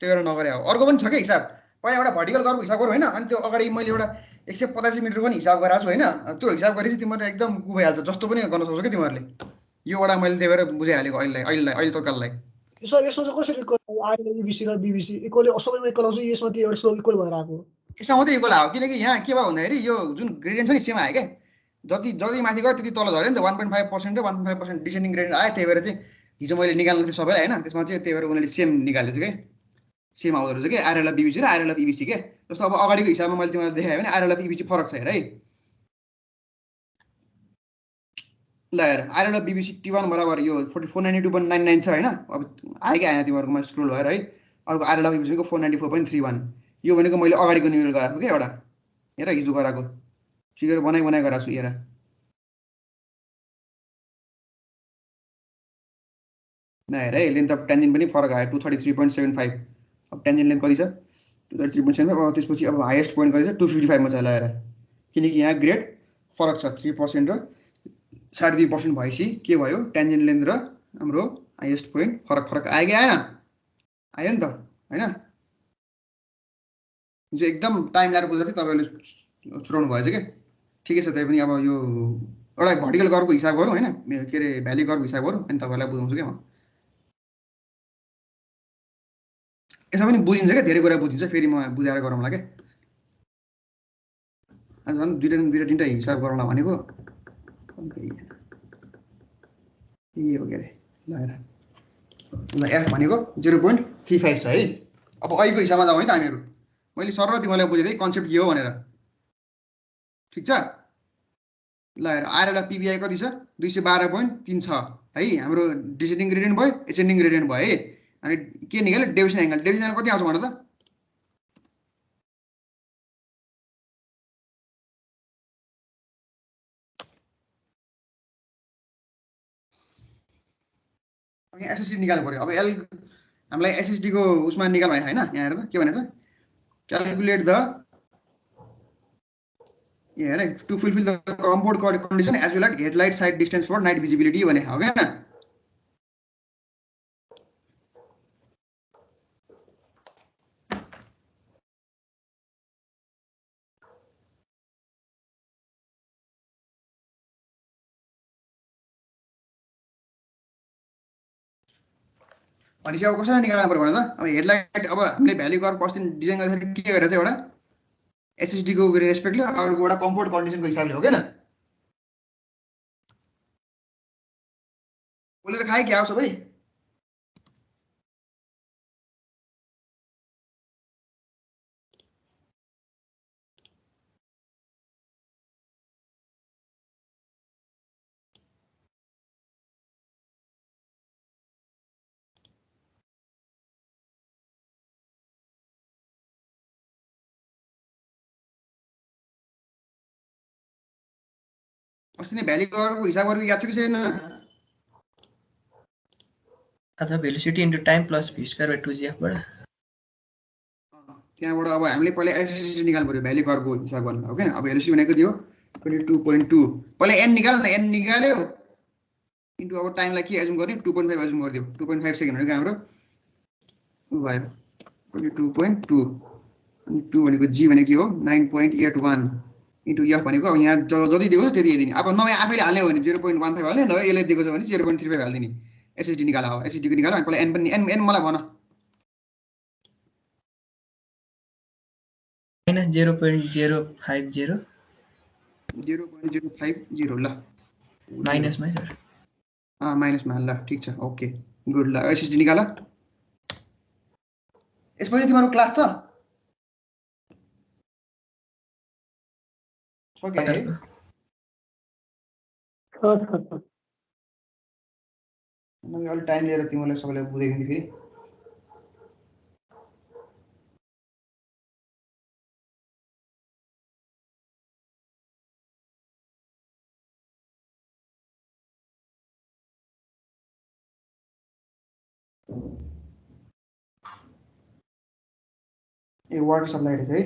त्यो गरेर नगरे हो। अर्को पनि छ कि हिसाब, पहिला एउटा भर्टिकल कर्वको हिसाब गरौँ हैन, अनि त्यो अगाडि मैले एउटा 185 मिटरको पनि हिसाब गराएको छु हैन, त्यो हिसाब गरेपछि तिमीहरूले एकदम कुभाइहाल्छ, जस्तो पनि गर्न सक्छौ कि तिमीहरूले। योवटा मैले त्यही भएर बुझाइहालेको अहिले तत्काललाई। सर यसमा चाहिँ कसरी इक्वल, आरएल बीबीसी र बीबीसी इक्वल सबैमा इक्वल आउँछ, यसमा त्यो एउटा स्लोप इक्वल भएर आएको? यसमा मात्रै इक्वल आयो, किनकि यहाँ के भयो भन्दाखेरि यो जुन ग्रेडियन्ट छ नि सेम आयो क्या, जति माथि गयो त्यति तल झऱ्यो नि त, 1.5% र 1.5% डिसेन्डिङ ग्रेडियन्ट आयो, त्यही भएर चाहिँ हिजो मैले निकाल्नु थिएँ सबैलाई हैन, त्यसमा चाहिँ त्यही भएर उनीहरूले सेम निकालेको छ क्या, सेम आउँदो रहेछ कि आरएल अफ बीबीसी र आरएल अफ इबीसी के। जस्तो अब अगाडिको हिसाबमा मैले तिमीलाई देखाएँ भने आरएल अफ इबीसी फरक छ हेर है, ल हेर, आरएल अफ बीबीसी T1 बराबर यो 492.99 छ हैन, अब आयो कि आएन तिमीहरुकोमा स्क्रोल भएर है। अर्को आरएल अफ इबीसी को 494.31, यो भनेको मैले अगाडिको निवेल गराएको के एउटा, हेर हिजो गराएको फिगर बनाइ गराएको छु, हेर न, हेर है, लेन्थ अफ टेन्जेन्ट पनि फरक आयो 233.75, अब टेन्जेन्ट लेन्थ कति छ 233.75, अब त्यसपछि अब हाईएस्ट पोइन्ट कति छ 255 मा छ, ल हेर, किनकि यहाँ ग्रेड फरक छ 3% र 2.5% भएपछि के भयो, टेन्जेन्ट लेन्थ र हाम्रो हाईएस्ट पोइन्ट फरक आयो कि आएन? आयो नि त हैन, जो एकदम टाइम लाएर बुझ्दा चाहिँ तपाईहरुले छुटाउनु भएछ के, ठिकै छ। त्यही पनि अब यो एउटा भर्टिकल कर्वको हिसाब गरौँ हैन, के रे भ्याली कर्वको हिसाब गरौँ, अनि तपाईहरुलाई बुझाउँछु के म। यसमा पनि बुझिन्छ के, धेरै कुरा बुझिन्छ, फेरि म बुझाएर गरौँला के, आज झन् दुईटा तिनटा हिसाब गरौँला भनेको, ए हो के रे, ल हेर, ल एफ भनेको 0.35 छ है। अब अहिलेको हिसाबमा जाउँ है त हामीहरु, मैले सरल तिमीलाई बुझाइदिए कन्सेप्ट के हो भनेर, ठीक छ? ल हेर, आरएल अफ पीबीआई कति छ 212.3 छ है, हाम्रो डिसेन्डिङ ग्रेडियन्ट भयो, एसेन्डिङ ग्रेडियन्ट भयो है। अनि के निकाल्यो, डेभिएसन एंगल, डेभिएसन एंगल कति आउँछ भन त, यहाँ एसएसडी निकाल्नु पर्यो अब एल हामीलाई एसएसडी को उसमा निकाल भने हैन यहाँ हेर त के भनेछ क्याल्कुलेट द यहाँ हेर to fulfill the compound condition as well as headlight sight distance for night visibility भने हो हैन भनेपछि अब कसरी निकाल्नु पर्यो भने त अब हेडलाइट अब हामीले भ्यालु कर्भ कस्टिङ डिजाइन गर्दाखेरि के गरेर चाहिँ एउटा एसएसडी को रेस्पेक्टले अर्को एउटा कम्फोर्ट कन्डिसनको हिसाबले हो हैन बोलेर खाए क्या हो सबै अस्ति नै भ्यालु कर्भको हिसाब गरेको याद छ कि छैन अथवा velocity into time plus v square by 2gf बाट त्यहाँबाट अब हामीले पहिला एसएसडी निकाल्नु पर्यो भ्यालु कर्भको हिसाब गर्न हो हैन अब भेलोसिटी भनेको थियो 22.2 पहिला n निकाल्नु न n निकाल्यो इन्टु अब टाइमलाई के एजुम गर्ने 2.5 एजुम गरिदियो 2.5 सेकेन्ड भनेको हाम्रो भयो 22.2 अनि 2 भनेको g भनेको के हो 9.81 इन्टु f भनेको अब यहाँ जति दिएको छ त्यति दिने अब नयाँ आफैले हाल्ने हो भने 0.15 हाल्ने नभए यसले दिएको छ भने 0.35 हाल्दिने एसएसडी निकाला हो एसएसडी को निकाल्यो अनि पहिला n पनि n मलाई भन -0.050 0.050 ल माइनसमा सर माइनसमा ल ठीक छ ओके गुड ल एसएसडी निकाल यसपछि तिम्रो क्लास छ सक्यो है मैले अलि टाइम लिएर तिमीलाई सबैलाई बुझाइदिन्छु फेरि ए वाटर सप्लाई रहेछ है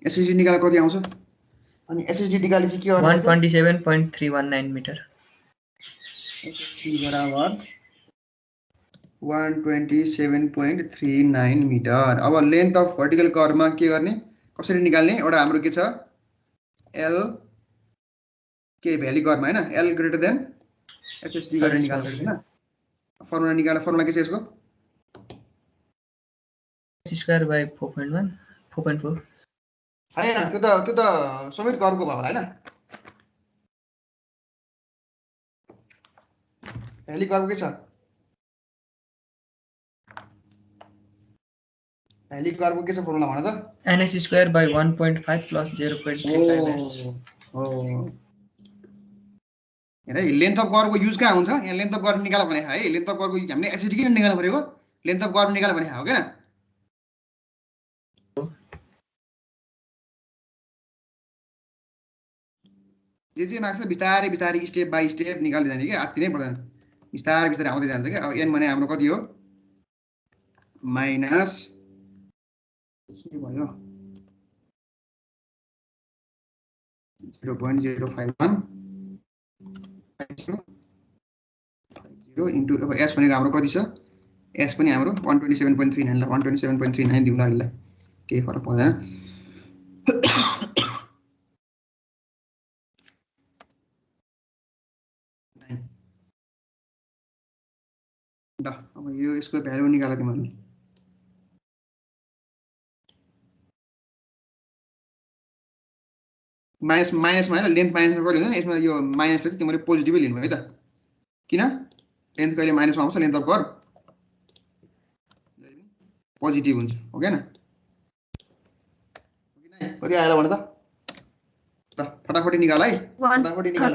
एसएसडी निकाल्दा कति आउँछ अनि एसएसडी निकाले चाहिँ के गर्नु 127.319 मिटर एसएसडी बराबर 127.39 मिटर अब लेन्थ अफ भर्टिकल कर्भमा के गर्ने कसरी निकाल्ने एउटा हाम्रो के छ एल के भ्याली कर्भमा हैन एल ग्रेटर देन एसएसडी गरेर निकाल्नु हैन फर्मुला निकाल्दा फर्मुला के छ यसको स्क्वायर बाइ 4.1 4.4 हैन त्यो त समेत कर्भको भयो होला हैन भ्याली कर्भ के छ भ्याली कर्भको के छ फर्मुला भन त ns square by 1.5 plus 0.35s हो हेर लेन्थ अफ कर्भको युज कहाँ हुन्छ यहाँ लेन्थ अफ कर्भ निकाल भने है लेन्थ अफ कर्भको हामीले एसएसडी किन निकाल्नु परेको लेन्थ अफ कर्भ निकाल भने हो हैन जे माग्छ बिस्तारै बिस्तारै स्टेप बाइ स्टेप निकाल्दै जाने के आत्ति नै पर्दैन बिस्तारै बिस्तारै आउँदै जान्छ के अब n भने हाम्रो कति हो माइनस के भयो 0.051 इन्टु अब s भनेको हाम्रो कति छ s पनि हाम्रो 127.39 ल 127.39 दिउँला अहिले केही फरक पर्दैन ल अब यो यसको भ्यालु निकाल तिमीले माइनसमा हैन लेन्थ माइनसमा कहिले हुँदैन यसमा यो माइनसले चाहिँ तिमीले पोजिटिभै लिनु है त किन लेन्थ कहिले माइनसमा आउँछ लेन्थ अफ कर्भ पोजिटिभ हुन्छ हो के न कति आयो भन त ल फटाफटी निकाल है फटाफटी निकाल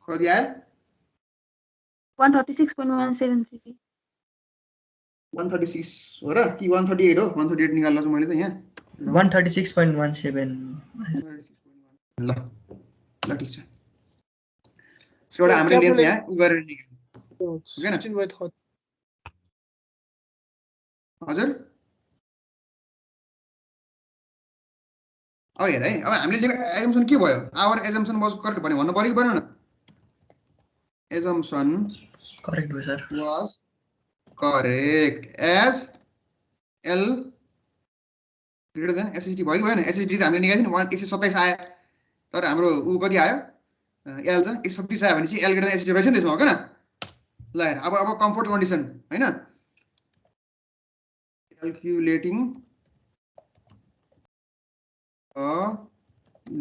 कति आयो 136.173 136 हो र कि 138 हो 138 निकाल्ला छु मैले त यहाँ 136.17 ल ल ठिक छ एउटा हामीले लेन्थ यहाँ उ गरेर निकाल्यो 16/30 हजुर अब हेर है अब हामीले लिएको एजम्पसन के भयो आवर एजम्पसन वाज करेक्ट भने भन्नु पर्यो कि भएन न एजम्पसन करेक्ट भयो sir was correct as L greater than SSD भयो कि भएन एसएसडी त हामीले निकाल्यो नि 127 आयो तर हाम्रो उ कति आयो एल चाहिँ 136 आयो भनेपछि एल ग्रेटर देन एसएसडी रहेछ नि त्यसमा हो किन ल हेर अब कम्फर्ट कन्डिसन हैन क्याल्कुलेटिङ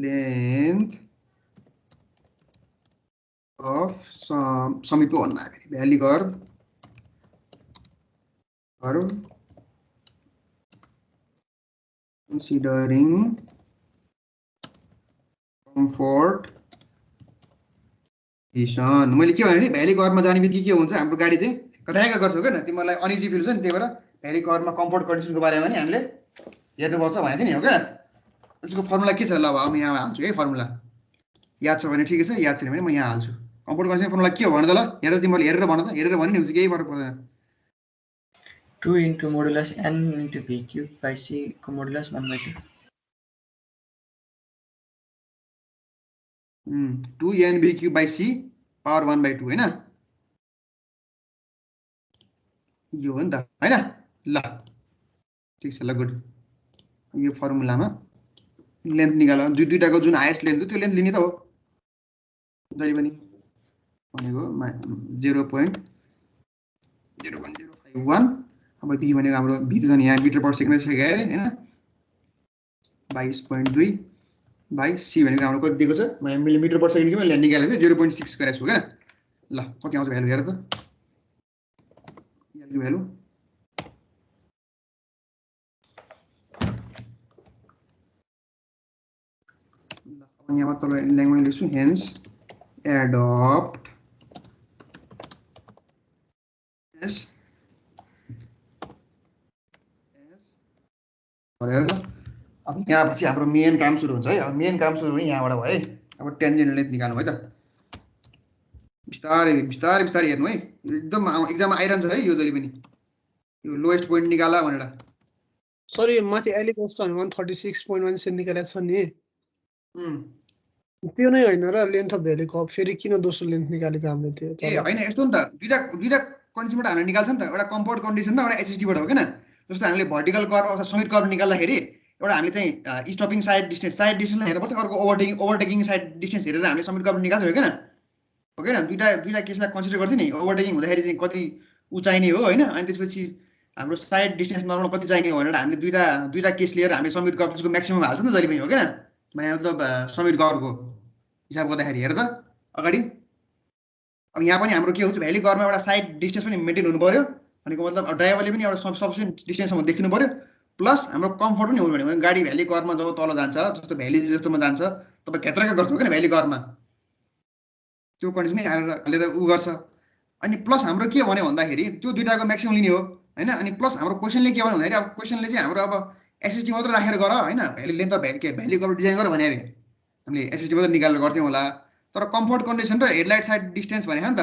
length of summit को भन्नु आयो valley curve considering comfort condition मैले के भने भ्याली कर्वमा जाने बित्तिकै के हुन्छ हाम्रो गाडी चाहिँ कतैका गर्छ हो किन तिमीलाई अनिजी फिल हुन्छ नि त्यही भएर भ्याली कर्वमा कम्फर्ट कन्डिसनको बारेमा नि हामीले हेर्नुपर्छ भनेको थिएँ नि हो किन यसको फर्मुला के छ ल अब म यहाँ हाल्छु है फर्मुला याद छ भने ठिकै छ याद छैन भने म यहाँ हाल्छु कम्फर्ट कन्डिसन फर्मुला के हो भन त ल हेरेर तिमीले हेरेर भन त हेरेर भन्ने हुन्छ केही फरक पर्दैन 2 into modulus n into v cube by c को modulus 1/2 2n v cube by c power 1/2 हैन यो हो नि त हैन ल ठीक छ ल गुड यो फर्मुलामा लेन्थ निकाल्नु दुईटाको जुन हाइएस्ट लेन्थ हो त्यो लेन्थ लिने त हो जहिले पनि भनेको 0.0.051 अब b भनेको हाम्रो v त यहाँ मिटर पर सेकेन्ड छ गए हैन 22.2 बाइ c भनेको हाम्रो कति दिएको छ म मिलिमिटर पर सेकेन्ड के मैले निकालेको 0.6 गरेको छु हैन ल कति आउँछ भ्यालु हेर त यो भ्यालु यहाँ तल ल्याङ्ग्वेज लेख्छु हेन्स एडप्ट एस भनेर अब यहाँ पछि हाम्रो मेन काम सुरु हुन्छ है अब मेन काम सुरु हुने यहाँबाट भयो है अब टेन्जेन्ट लेन्थ निकाल्नु है त बिस्तारै बिस्तारै बिस्तारै हेर्नु है एकदम एक्जाममा आइरहन्छ है यो जहिले पनि यो लोएस्ट पोइन्ट निकाला भनेर सर यो माथि अहिले कस्तो 136.1 सेन्ट निकालेको छ नि त्यो नै हैन र लेन्थ अफ भ्याली कर्व फेरि किन दोस्रो लेन्थ निकालेको हामीले त्यो ए हैन यस्तो नि त दुईटा कन्डिसनबाट हामीले निकाल्छ नि त एउटा कम्फर्ट कन्डिसन र एउटा एसएसडी बाट हो किन जस्तो हामीले भर्टिकल कर्व अथवा समिट कर्व निकाल्दाखेरि एउटा हामीले चाहिँ स्टपिङ साइड डिस्टेन्सलाई हेर्नुपर्छ अर्को ओभरटेकिङ साइड डिस्टेन्स हेरेर हामीले समिट कर्व निकाल्छ हो किन दुईटा केसलाई कन्सिडर गर्थ्यो नि ओभरटेकिङ हुँदाखेरि चाहिँ कति उचाइने हो हैन अनि त्यसपछि हाम्रो साइड डिस्टेन्स नर्मल कति चाहिने हो भनेर हामीले दुईटा केस लिएर हामीले समिट कर्वको म्याक्सिमम हाल्छ नि त जहिले पनि हो किन भने मतलब समिट कर्वको हिसाब गर्दाखेरि हेर त अगाडि अब यहाँ पनि हाम्रो के हुन्छ भ्याली कर्वमा एउटा साइड डिस्टेन्स पनि मेन्टेन हुनु पर्यो भनेको मतलब ड्राइभरले पनि एउटा सफिसिएन्ट डिस्टेन्ससम्म देखिनु पर्यो प्लस हाम्रो कम्फर्ट पनि हुनु भनेको गाडी भ्याली कर्वमा जब तल जान्छ जस्तो भ्याली जस्तोमा जान्छ तपाईँ घेत्रका गर्छ किन भ्याली कर्वमा त्यो कन्डिसन हालेर उ गर्छ अनि प्लस हाम्रो के भन्यो भन्दाखेरि त्यो दुईटाको म्याक्सिमम लिने हो हैन अनि प्लस हाम्रो क्वेसनले के भन्यो भन्दाखेरि अब क्वेसनले चाहिँ हाम्रो अब एसएसडी मात्र राखेर गर हैन valley length of valley curve design गर भने हामीले एसएसडी मात्र निकालेर गर्थ्यौँ होला तर कम्फर्ट कन्डिसन र हेडलाइट साइड डिस्टेन्स भनेको नि त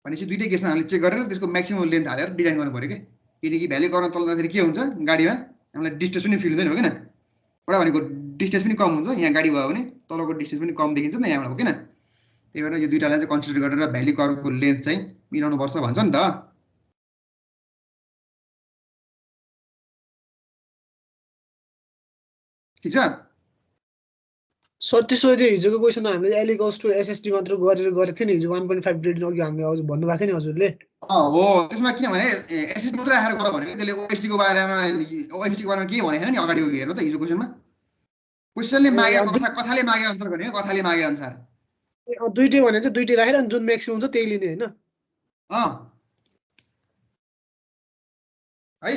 भनेपछि दुईटै केसमा हामीले चेक गरेर त्यसको म्याक्सिमम लेन्थ हालेर डिजाइन गर्नु पर्यो कि किनकि भ्याली कर्व तल जाँदाखेरि के हुन्छ गाडीमा हामीलाई डिस्टेन्स पनि फिल हुँदैन हो किन एउटा भनेको डिस्टेन्स पनि कम हुन्छ यहाँ गाडी भयो भने तलको डिस्टेन्स पनि कम देखिन्छ नि यहाँबाट हो किन त्यही भएर यो दुईटालाई चाहिँ कन्सिडर गरेर भ्याली कर्वको लेन्थ चाहिँ मिलाउनु पर्छ भन्छ नि त ठिक छ सर त्यसो भए हिजोको क्वेसन हामीले एल इक्वल्स टु एसएसडी मात्र गरेको थियो नि हिजो 1.5 ग्रेड अघि हामीले भन्नुभएको थियो नि हजुरले हो त्यसमा किनभने एसएसडी मात्र राखेर गर भनेको त्यसले ओएसडीको बारेमा के भनेको नि अगाडि हेर्नु त हिजो क्वेसनमा क्वेसनले मागे कथाले मागे अनुसार गर्ने कथाले मागे अनुसार दुईटै भने चाहिँ दुईटै राखेर जुन म्याक्सिमम हुन्छ त्यही लिने हैन है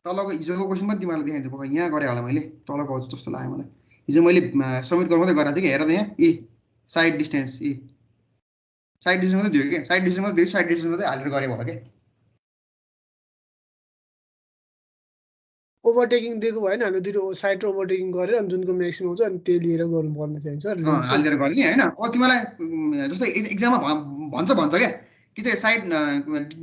तलको हिजोको क्वेसन पनि तिमीलाई देखाइदिन्छु यहाँ गरेँ होला मैले तलको जस्तो लाग्यो मलाई हिजो मैले सब्मिट गर्नु मात्रै गरेको थिएँ कि हेर त यहाँ साइड डिस्टेन्स साइड डिस्टेन्स मात्रै दियो कि साइड डिस्टेन्स मात्रै हालेर गरेको होला कि ओभरटेकिङ दिएको भएन हामीले दुईटा साइड ओभरटेकिङ गरेर अनि जुनको म्याक्सिमम हुन्छ अनि त्यही लिएर गर्नुपर्ने चाहिँ सर हालिदिएर गर्ने हैन अब तिमीलाई जस्तै एक्जाममा भन्छ क्या कि चाहिँ साइड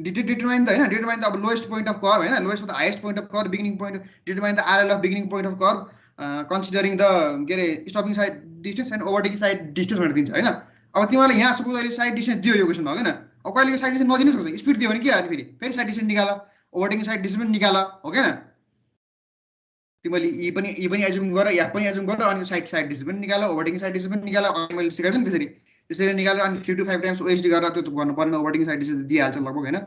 डिटरमाइन त हैन डिटरमाइन त अब लोएस्ट पोइन्ट अफ कर्भ हैन लोएस्ट त highest point of curve beginning point determine the RL of beginning point of curve considering the के अरे stopping sight distance and overtaking sight distance भनेर दिन्छ हैन अब तिमीलाई यहाँ सपोज अहिले साइड डिस्टेन्स दियो यो क्वेसनमा होइन अब कहिले साइड डिस्टेन्स नदिनु सक्छ स्पिड दियो भने के हाल्ने फेरि साइड डिस्टेन्स निकाल ओभरटेकिङ साइड डिस्टेन्स पनि निकाल हो क्या तिमीले ई पनि एजुम गर या पनि एजुम गर अनि साइड डिस्टेन्स पनि निकाल ओभरटेकिङ साइड डिस्टेन्स पनि निकाल अनि मैले सिकाएको छु नि त्यसरी निकालेर अनि 3 to 5 टाइम्स ओएसडी गरेर त्यो गर्नु पर्ने ओभरटेकिङ साइड डिस्टेन्स दिइहाल्छ लगभग हैन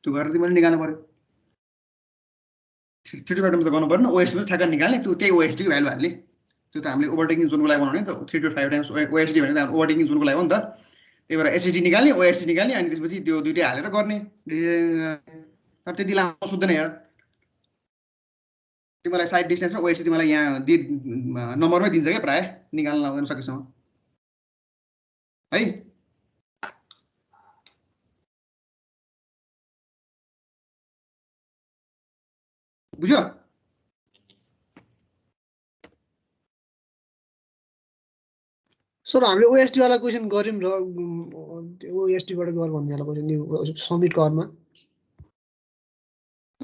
त्यो गरेर तिमीले निकाल्नु पर्यो 3 to 5 टाइम्स त गर्नु पर्ने ओएसडी पनि ठ्याक्क निकाल्ने त्यो त्यही ओएसडी को भ्यालु हाल्ने त्यो त हामीले ओभरटेकिङ जोनको लागि बनाउने नि त 3 to 5 टाइम्स ओएसडी भने त ओभरटेकिङ जोनको लागि हो नि त त्यही भएर एसएसडी निकाल्ने ओएसडी निकाल्ने अनि त्यसपछि त्यो दुईटै हालेर गर्ने तर त्यति लामो सुत्दैन यार तिमीलाई साइड डिस्टेन्स र ओएसडी तिमीलाई यहाँ नम्बरमै दिन्छ क्या प्राय निकाल्न लाउँदैन सकेसम्म है बुझ्यो सर हामीले ओएसडी वाला क्वेसन गर्यौं र ओएसडी बाट गर भन्ने वाला क्वेसन सब्मिट कर्मा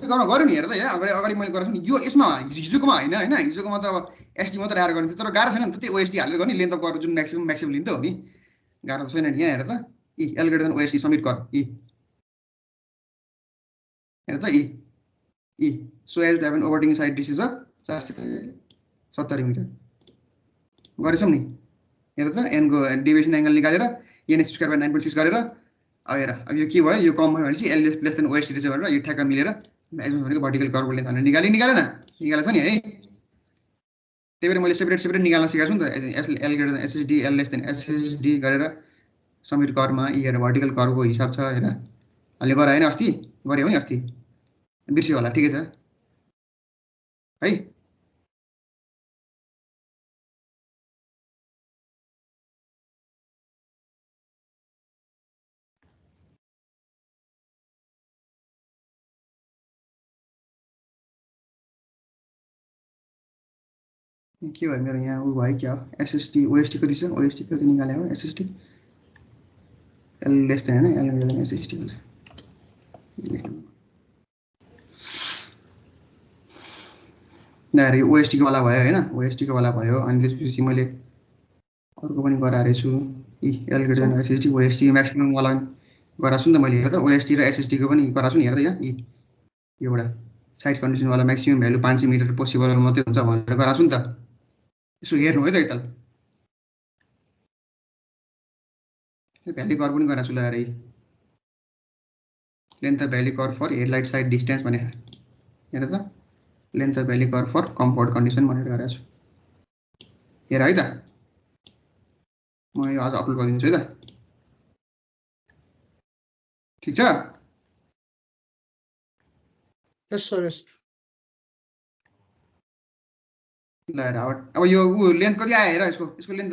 गर्नु नि हेर त यहाँ अगाडि मैले गरेको छु नि यो यसमा हिजोकोमा हैन हिजोकोमा त अब एसडी मात्र राखेर गर्ने तर गाह्रो छैन नि त त्यही ओएसडी हालेर गर्ने लेन्थ अफ कर्भ जुन म्याक्सिमम लिन्छ हो नि गाह्रो छैन नि यहाँ हेर त ई L greater than OSD summit कर ई हेर त ई so as to have an overtaking sight distance of 470 metre गरेछौँ नि हेर त एन को डेभिएसन एंगल निकालेर एन स्क्वायर बाइ 9.6 गरेर अब हेर अब यो के भयो यो कम भयो भनेपछि एल लेस देन ओएसडी रहेछ भनेर यो ठ्याक्क मिलेर एक्जुम भनेको भर्टिकल कर्भको लेन्थ भनेर निकालेछ नि है त्यही भएर मैले सेपरेट निकाल्न सिकाएको छु नि त L greater than SSD L less than SSD गरेर सब्मिट कर्भमा यी हेर भर्टिकल कर्भको हिसाब छ हेर अहिले गरे हैन अस्ति गरे हो नि अस्ति बिर्सियो होला ठिकै छ है के भयो मेरो यहाँ उ भयो क्या एसएसडी ओएसडी कति छ ओएसडी कति निकाले हो एसएसडी एल लेस देन हैन एल ग्रेटर देन एसएसडी नारे ओएसडी को वाला भयो हैन ओएसडी को वाला भयो अनि त्यसपछि मैले अर्को पनि गरारे छु ई L greater than SSD OSD maximum वाला गराछु नि त मैले हेर त ओएसडी र एसएसडी को पनि गराछु नि हेर त यहाँ ई एउटा साइड कन्डिसन वाला म्याक्सिमम भ्यालु 500 मिटर पोसिबल मात्रै हुन्छ भनेर गराछु नि त यसो हेर्नु है त एकताल भ्याली कर्भ पनि गराछु ल हेर length of valley curve for headlight sight distance भने हेर त length of valley curve for comfort condition भनेर गराछु हेर है त म यो आज अपलोड गरिदिन्छु है त ठीक छ यस सर यस ल हेर अब यो लेन्थ कति आयो हेर यसको लेन्थ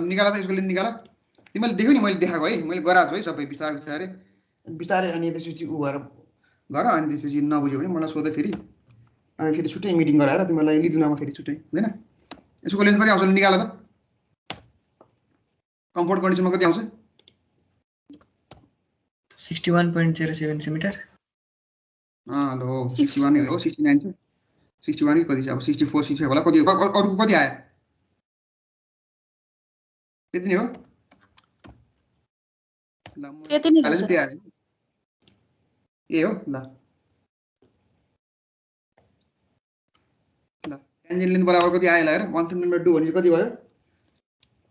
निकाल त यसको लेन्थ निकाल तिमीले देख्यौ नि मैले देखाएको है मैले गराएको छु है सबै बिस्तारै अनि त्यसपछि उ भएर गर अनि त्यसपछि नबुझ्यो भने मलाई सोध फेरि अनि फेरि छुट्टै मिटिङ गराएर तिमीलाई लिदिनमा फेरि छुट्टै हैन यसको लेन्थ कति आउँछ निकाल त कम्फर्ट कन्डिसनमा कति आउँछ 61.073 मिटर लो 61 हो 69 छ 61 कति छ अब 64 65 होला कति अरुको कति आयो त्यति नै हो ल त्यति नै हो ए हो ल टेन्जेन्ट लेन्थ बराबर कति आयो ल हेर 1/2 भने कति भयो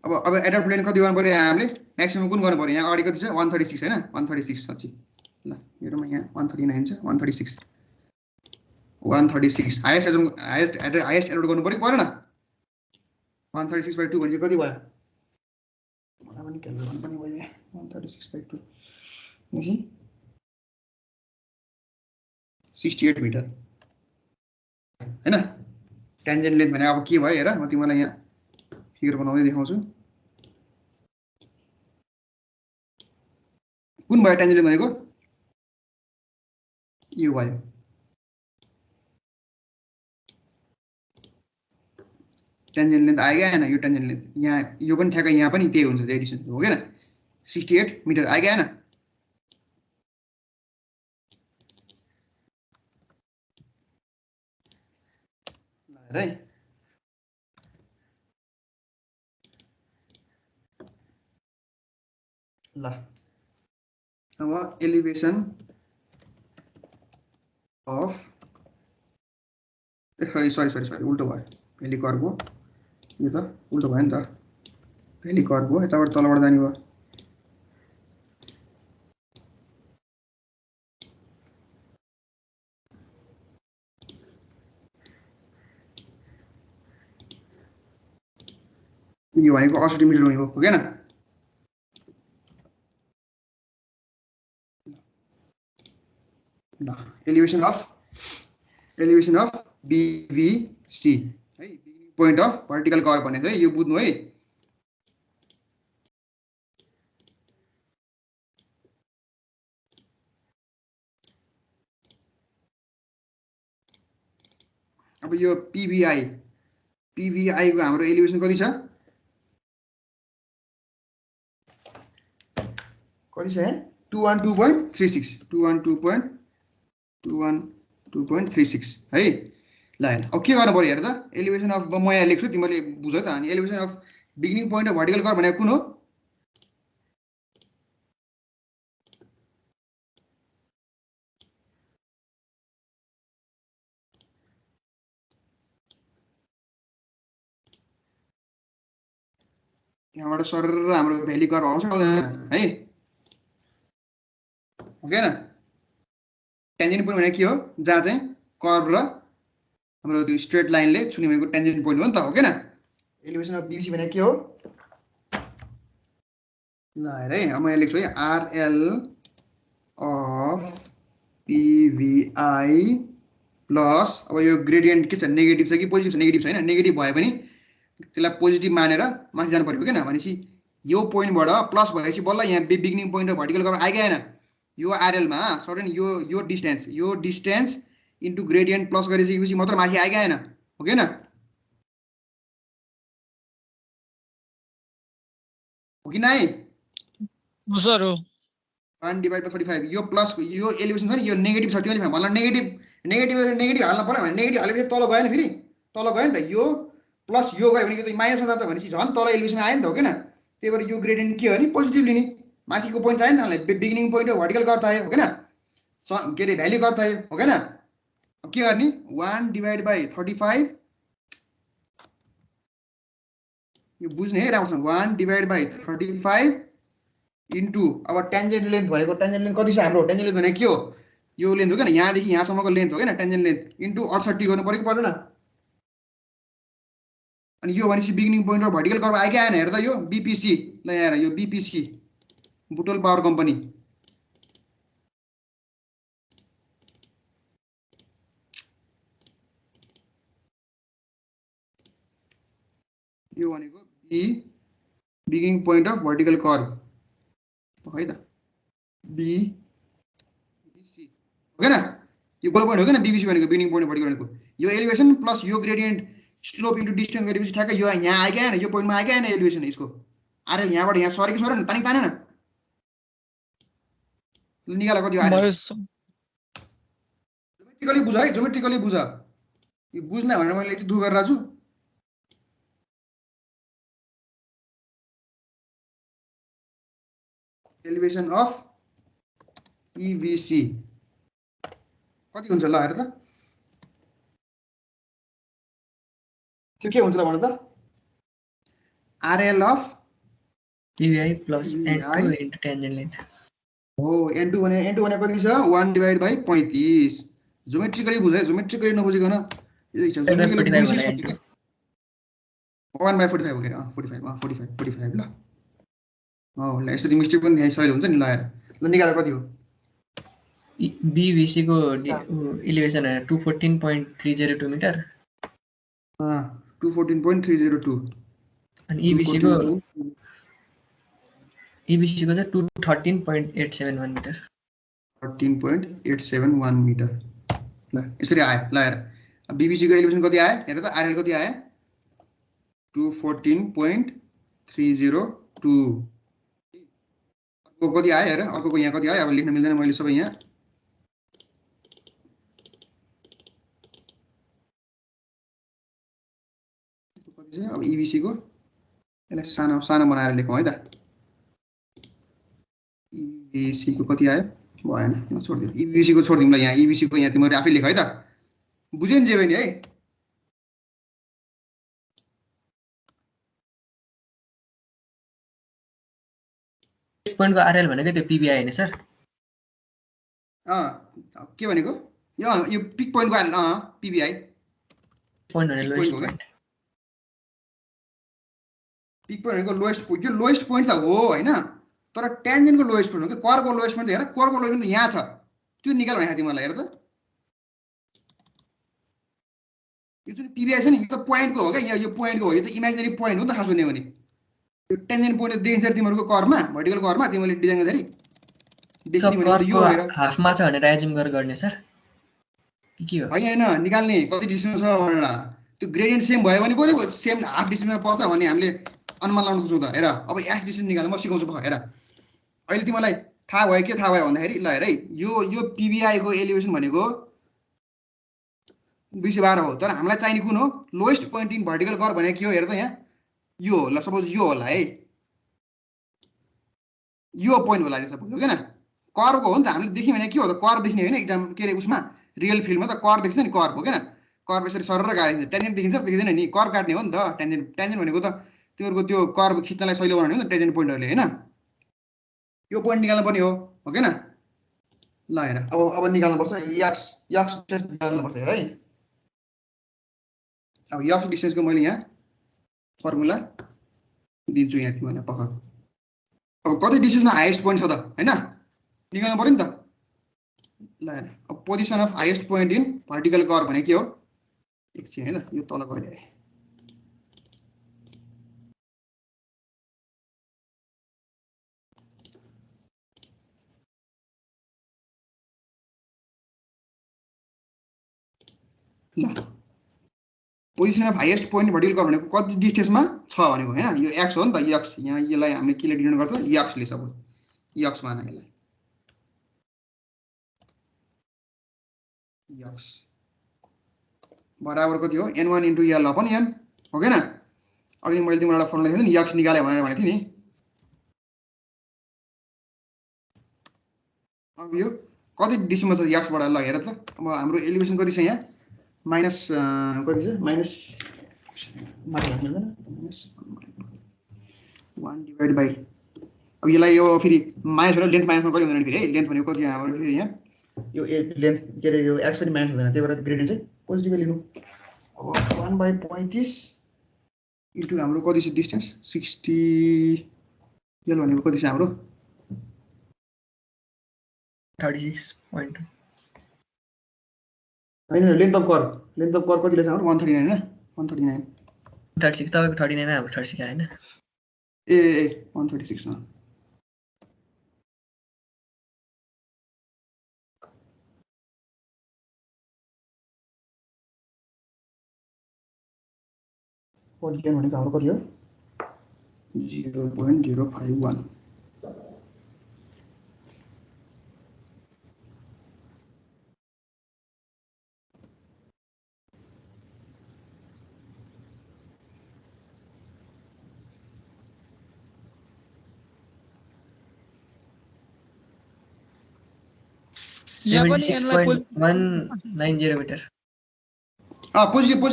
अब एडप्ट लेन्थ कति गर्नु पर्यो यहाँ हामीले म्याक्सिमम कुन गर्नु पर्यो यहाँ अगाडि कति छ 136 हैन 136 साच्चै ल मेरोमा यहाँ 139 छ 136 हाईएस्ट एडप्ट गर्नु पर्यो परेन 136/2 भने कति भयो मलाई पनि क्याल्कुलेट गर्नु पर्ने भयो 136/2 निसी 68 मिटर हैन टेन्जेन्ट लेन्थ भने अब के भयो हेर म तिमीलाई यहाँ फिगर बनाउँदै देखाउँछु कुन भयो टेन्जेन्ट भनेको यो भयो टेन्जेन्ट लेन्थ आयो कि आएन यो टेन्जेन्ट लेन्थ यहाँ यो पनि ठ्याक्कै यहाँ पनि त्यही हुन्छ एडिसन हो के न 68 मिटर आयो कि आएन ल है ल अब एलिभेसन अफ सरी उल्टो भयो भेली कर्वको यो त उल्टो भयो नि त भेली कर्वको यताबाट तलबाट जाने भयो यो भनेको 68 मिटर हुने हो के न ल एलिभेसन अफ बीवीसी है beginning point of vertical curve भनेको है यो बुझ्नु है अब यो पीवीआई को हाम्रो एलिभेसन कति छ कति छ 212.36 212.36 है ल हेर अब के गर्नु पर्यो हेर त एलिभेसन अफ म यहाँ लेख्छु तिमीले बुझ त अनि elevation of beginning point of vertical curve भनेको कुन हो यहाँबाट सर हाम्रो भेली कर्व आउँछ है ओके न टेन्जेन्ट पोइन्ट भनेको के हो जहाँ चाहिँ कर्व र हाम्रो त्यो स्ट्रेट लाइनले छुने भनेको टेन्जेन्ट पोइन्ट हो नि त हो के न एलिभेसन अफ बीसी भनेको के हो ल हेर है अब म यहाँ लेख्छु है आरएल अफ पीवीआई प्लस अब यो ग्रेडियन्ट के छ नेगेटिभ छ कि पोजिटिभ छ नेगेटिभ छैन नेगेटिभ भए पनि त्यसलाई पोजिटिभ मानेर माथि जानु पर्यो किन भनेपछि यो पोइन्टबाट प्लस भएपछि बल्ल यहाँ beginning point of vertical curve आयो कि आएन यो आरएलमा सर्टेन यो डिस्टेन्स इन्टु ग्रेडियन्ट प्लस गरिसकेपछि मात्र माथि आयो कि आएन हो कि न हो कि नाइ हो सर हो 1/35 यो प्लस यो एलिभेसन छ नि यो नेगेटिभ छ तिमीले भन्ला नेगेटिभ हाल्न पर्यो भने नेगेटिभ हालेपछि तल गयो नि फेरि तल गयो नि त यो प्लस यो गयो भने त माइनसमा जान्छ भनेपछि झन् तल एलिभेसन आयो नि त हो किन त्यही भएर यो ग्रेडियन्ट के हो नि पोजिटिभ लिने माथिको पोइन्ट चाहियो नि त हामीलाई beginning point of vertical curve चाहियो हो किन के अरे भ्याल्यु कर्व चाहियो हो किन अब के गर्ने 1/35 यो बुझ्ने है राम्रोसँग 1/35 इन्टु अब टेन्जेन्ट लेन्थ भनेको टेन्जेन्ट लेन्थ कति छ हाम्रो टेन्जेन्ट लेन्थ भनेको के हो यो लेन्थ हो किन यहाँदेखि यहाँसम्मको लेन्थ हो किन टेन्जेन्ट लेन्थ इन्टु 68 गर्नु पर्यो कि पर्दैन अनि यो भनेपछि beginning point of vertical curve आयो कि आएन हेर त यो बीपीसी ल यहाँ यो बीपीसी बुटोल पावर कम्पनी यो भनेको beginning point of vertical curve है त बीबीसी हो किन यो गोल पोइन्ट हो किन बीबीसी भनेको बिगिनिङ पोइन्ट अफ भर्टिकल भनेको यो एलिभेसन प्लस यो ग्रेडियन्ट स्लोप इन्टु डिस्टेन्स गरेपछि ठ्याक्कै यो यहाँ आयो कि आएन यो पोइन्टमा आयो कि आएन एलिभेसन यसको आरएल यहाँबाट यहाँ सरेको सरेन तानेन निकाल कति आयो जोमेट्रिकली बुझ है जोमेट्रिकली बुझ यो बुझ्न भनेर मैले यति दुख गरिरहेको छु एलिभेसन अफ इभीसी कति हुन्छ ल हेर त त्यो के हुन्छ त भन त RL of PVI plus n2 into tangent length हो n2 भने कति छ 1/35 जोमेट्रिकली बुझ है जोमेट्रिकली नबुझिकन 1/45 हो के 45 ल ल यसरी मिस्टेक पनि धेरै सजिलो हुन्छ नि ल हेर ल निकाल कति हो बीबीसी को एलिभेसन 214.302 मिटर 214.302 अनि ईबीसी को चाहिँ 213.871 मिटर 13.871 मिटर ल यसरी आयो ल हेर बीबीसी को एलिभेसन कति आयो हेर त आरएल कति आयो 214.302 अर्को कति आयो हेर अर्को यहाँ कति आयो अब लेख्न मिल्दैन मैले सबै यहाँ कति छ अब EBC को यसलाई सानो सानो बनाएर लेखौँ है त EBC को कति आयो भएन ल छोड्दियो EBC को छोड्दिउँ ल यहाँ EBC को यहाँ तिमीहरु आफै लेख है त बुझ्यौ नि जे पनि है पोइन्ट को आरएल भनेको त्यो पीबीआई हैन सर के भनेको यो पिक पोइन्ट को आरएल पीबीआई पोइन्ट भने लोएस्ट पोइन्ट पिक पोइन्ट भनेको लोएस्ट पोइन्ट त हो हैन तर ट्यान्जेन्ट को लोएस्ट पोइन्ट हो के कर्व को लोएस्ट पोइन्ट हेर कर्व को लोएस्ट पोइन्ट यहाँ छ त्यो निकाल भने तिमीलाई हेर त यो जुन पीबीआई छ नि यो त पोइन्ट को हो के यो पोइन्ट को हो यो त इमेजिनरी पोइन्ट हो नि त खास हुने भने यो टेन्जेन्ट पोइन्ट देखिन्छ तिमीहरुको कर्वमा भर्टिकल कर्वमा तिमीले डिजाइन गर्दाखेरि देखिने भने यो हेर हाफमा छ भनेर एज्युम गर्ने सर के हो हैन निकाल्ने कति डिस्टेन्स छ भनेर त्यो ग्रेडियन्ट सेम भयो भने पो सेम हाफ डिस्टेन्समा पर्छ भने हामीले अनुमान लगाउन सक्छौं त हेर अब एक्स डिस्टेन्स निकाल्न म सिकाउँछु हेर अहिले तिमीलाई थाहा भयो के थाहा भयो भन्दाखेरि ल हेर है यो पीबीआई को एलिभेसन भनेको 212 हो तर हामीलाई चाहिने कुन हो lowest point in vertical curve भनेको के हो हेर त यहाँ यो हो ल सपोज यो होला है यो पोइन्ट होला नि सपोज हो हैन कर्व को हो नि त हामीले देख्यौ भने के हो त कर्व देख्ने हैन एक्जाम के रे उसमा रियल फिल्डमा त कर्व देख्छ नि कर्व हो हैन कर्व यसरी सरर गाडिन्छ टेन्जेन्ट देखिन्छ देखिदैन नि कर्व काट्ने हो नि त टेन्जेन्ट भनेको त तिमीहरुको त्यो कर्व खिच्नलाई सजिलो बनाउने हो नि त टेन्जेन्ट पोइन्टहरुले हैन यो पोइन्ट निकाल्न पर्ने हो हैन ल हेर अब निकाल्नु पर्छ एक्स निकाल्नु पर्छ हेर है अब एक्स डिस्टेन्स को मैले यहाँ फर्मुला दिन्छु यहाँ तिमीलाई पख अब कति डिस्टेन्समा हाईएस्ट पोइन्ट छ त हैन निकाल्नु पर्यो नि त ल हेर अब position of highest point in vertical curve भने के हो एकछिन हैन यो तल गयो ल position of highest point vertical curve भनेको कति डिस्टेन्समा छ भनेको हैन यो एक्स हो नि त एक्स यहाँ यसलाई हामीले के ले डिनोट गर्छ एक्स ले सपोज एक्स माना यसलाई एक्स बराबर कति हो n1 * l अपन n हो के न अघि मैले तिमीलाई एउटा फर्मुला दिएँ नि एक्स निकाले भनेर भनेको थिएँ नि अब यो कति डिस्टेन्समा छ एक्स बाट ल हेर त अब हाम्रो एलिभेसन कति छ यहाँ माइनस कति छ माइनस माथि लाग्नु मिल्दैन माइनस 1 डिवाइड बाइ अब यसलाई यो फेरि माइनस भनेर लेन्थ माइनसमा कति हुँदैन फेरि है लेन्थ भनेको कति हाम्रो फेरि यहाँ यो लेन्थ के रे यो एक्स पनि माइनस हुँदैन त्यही भएर ग्रेडियन्ट चाहिँ पोजिटिभली लिनु अब 1/35 इन्टु हाम्रो कति छ डिस्टेन्स 60 यल भनेको कति छ हाम्रो 36 पोइन्ट हैन लेन्थ अफ कर्व कतिले छ हाम्रो 139 हैन 139 36 तपाईको 39 हाम्रो 36 हैन ए 136 न पोजिसन भनेको हाम्रो कति हो 0.051 76.190 मिटर पोजिटिभ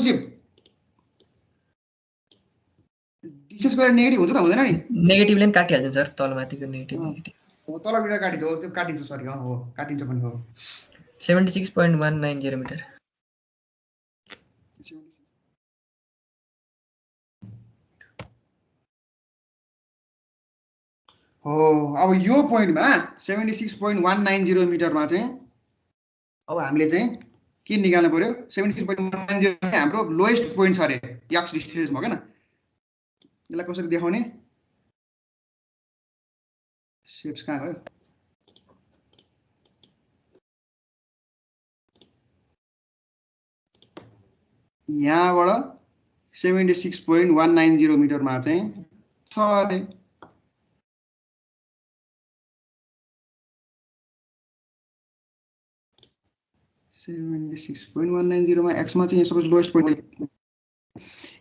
डिस्टेन्स गएर नेगेटिभ हुन्छ त हुँदैन नि नेगेटिभले पनि काटिहाल्छ सर तलमाथिको नेगेटिभ हो तलबाट काटिन्छ हो त्यो काटिन्छ सरी हो काटिन्छ पनि हो 76.190 मिटर हो अब यो पोइन्टमा 76.190 मिटरमा चाहिँ अब हामीले चाहिँ के निकाल्नु पर्यो 76.190 चाहिँ हाम्रो लोएस्ट पोइन्ट छ रे एक्स डिस्टेन्समा हैन यसलाई कसरी देखाउने शेप्स कहाँ गयो यहाँबाट 76.190 मिटरमा चाहिँ छ अरे। .190 मा एक्समा चाहिँ सपोज लोएस्ट पोइन्ट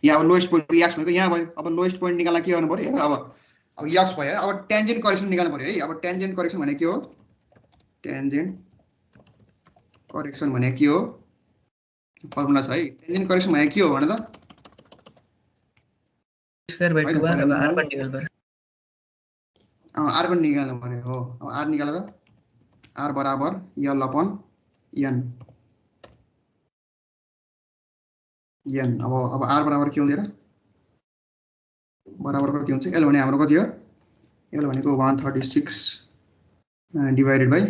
यहाँ अब लोएस्ट पोइन्ट एक्स भनेको यहाँ भयो। अब लोएस्ट पोइन्ट निकाल्न के गर्नु पर्यो? अब एक्स भयो। अब टेन्जेन्ट करेक्सन निकाल्नु पर्यो है। अब टेन्जेन्ट करेक्सन भनेको के हो? टेन्जेन्ट करेक्सन भनेको के हो? फर्मुला छ है। टेन्जेन्ट करेक्सन भनेको के हो भने त स्क्वायर बाइ 2r अब r पनि निकाल्नु पर्यो। r पनि निकाल्नु पर्यो हो। अब r निकाल्दा r बराबर l अपन n n। अब r बराबर के हुन्छ र? बराबर कति हुन्छ? l भने हाम्रो कति हो? l भनेको 136 डिवाइडेड बाइ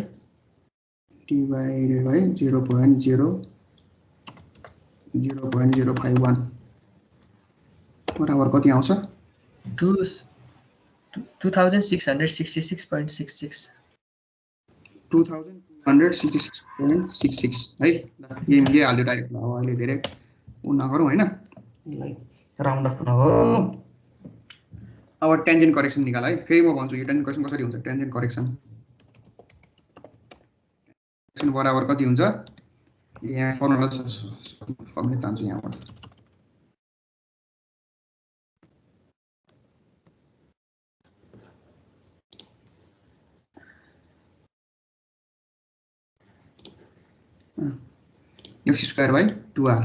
0.051 बराबर कति आउँछ? 2666.66 2266.66 है। यही हाल्दियो डाइरेक्ट। अब अहिले धेरै उ नगरौँ हैन, यसलाई राउन्ड अफ नगरौँ। अब टेन्जेन्ट करेक्सन निकाल है। फेरि म भन्छु यो टेन्जेन्ट करेक्सन कसरी हुन्छ। टेन्जेन्ट करेक्सन बराबर कति हुन्छ? यहाँ फर्मुला फर्मुला तान्छु यहाँबाट। x square by 2r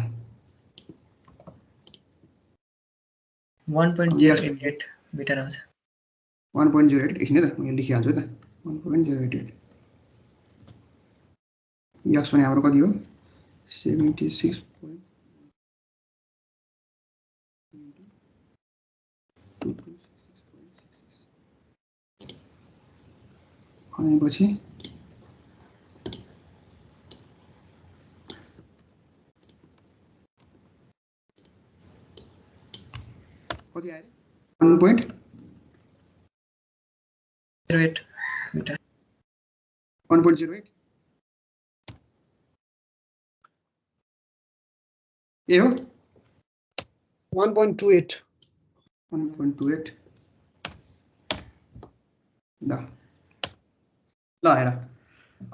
1.088 metre आउँछ। 1.08 एकछिन है त, म यहाँ लेखिहाल्छु है त। 1.088 एक्स भने हाम्रो कति हो? 76. भनेपछि कति आयो? 1.08 मिटर। 1.08 ए हो 1.28 1.28 ल हेर।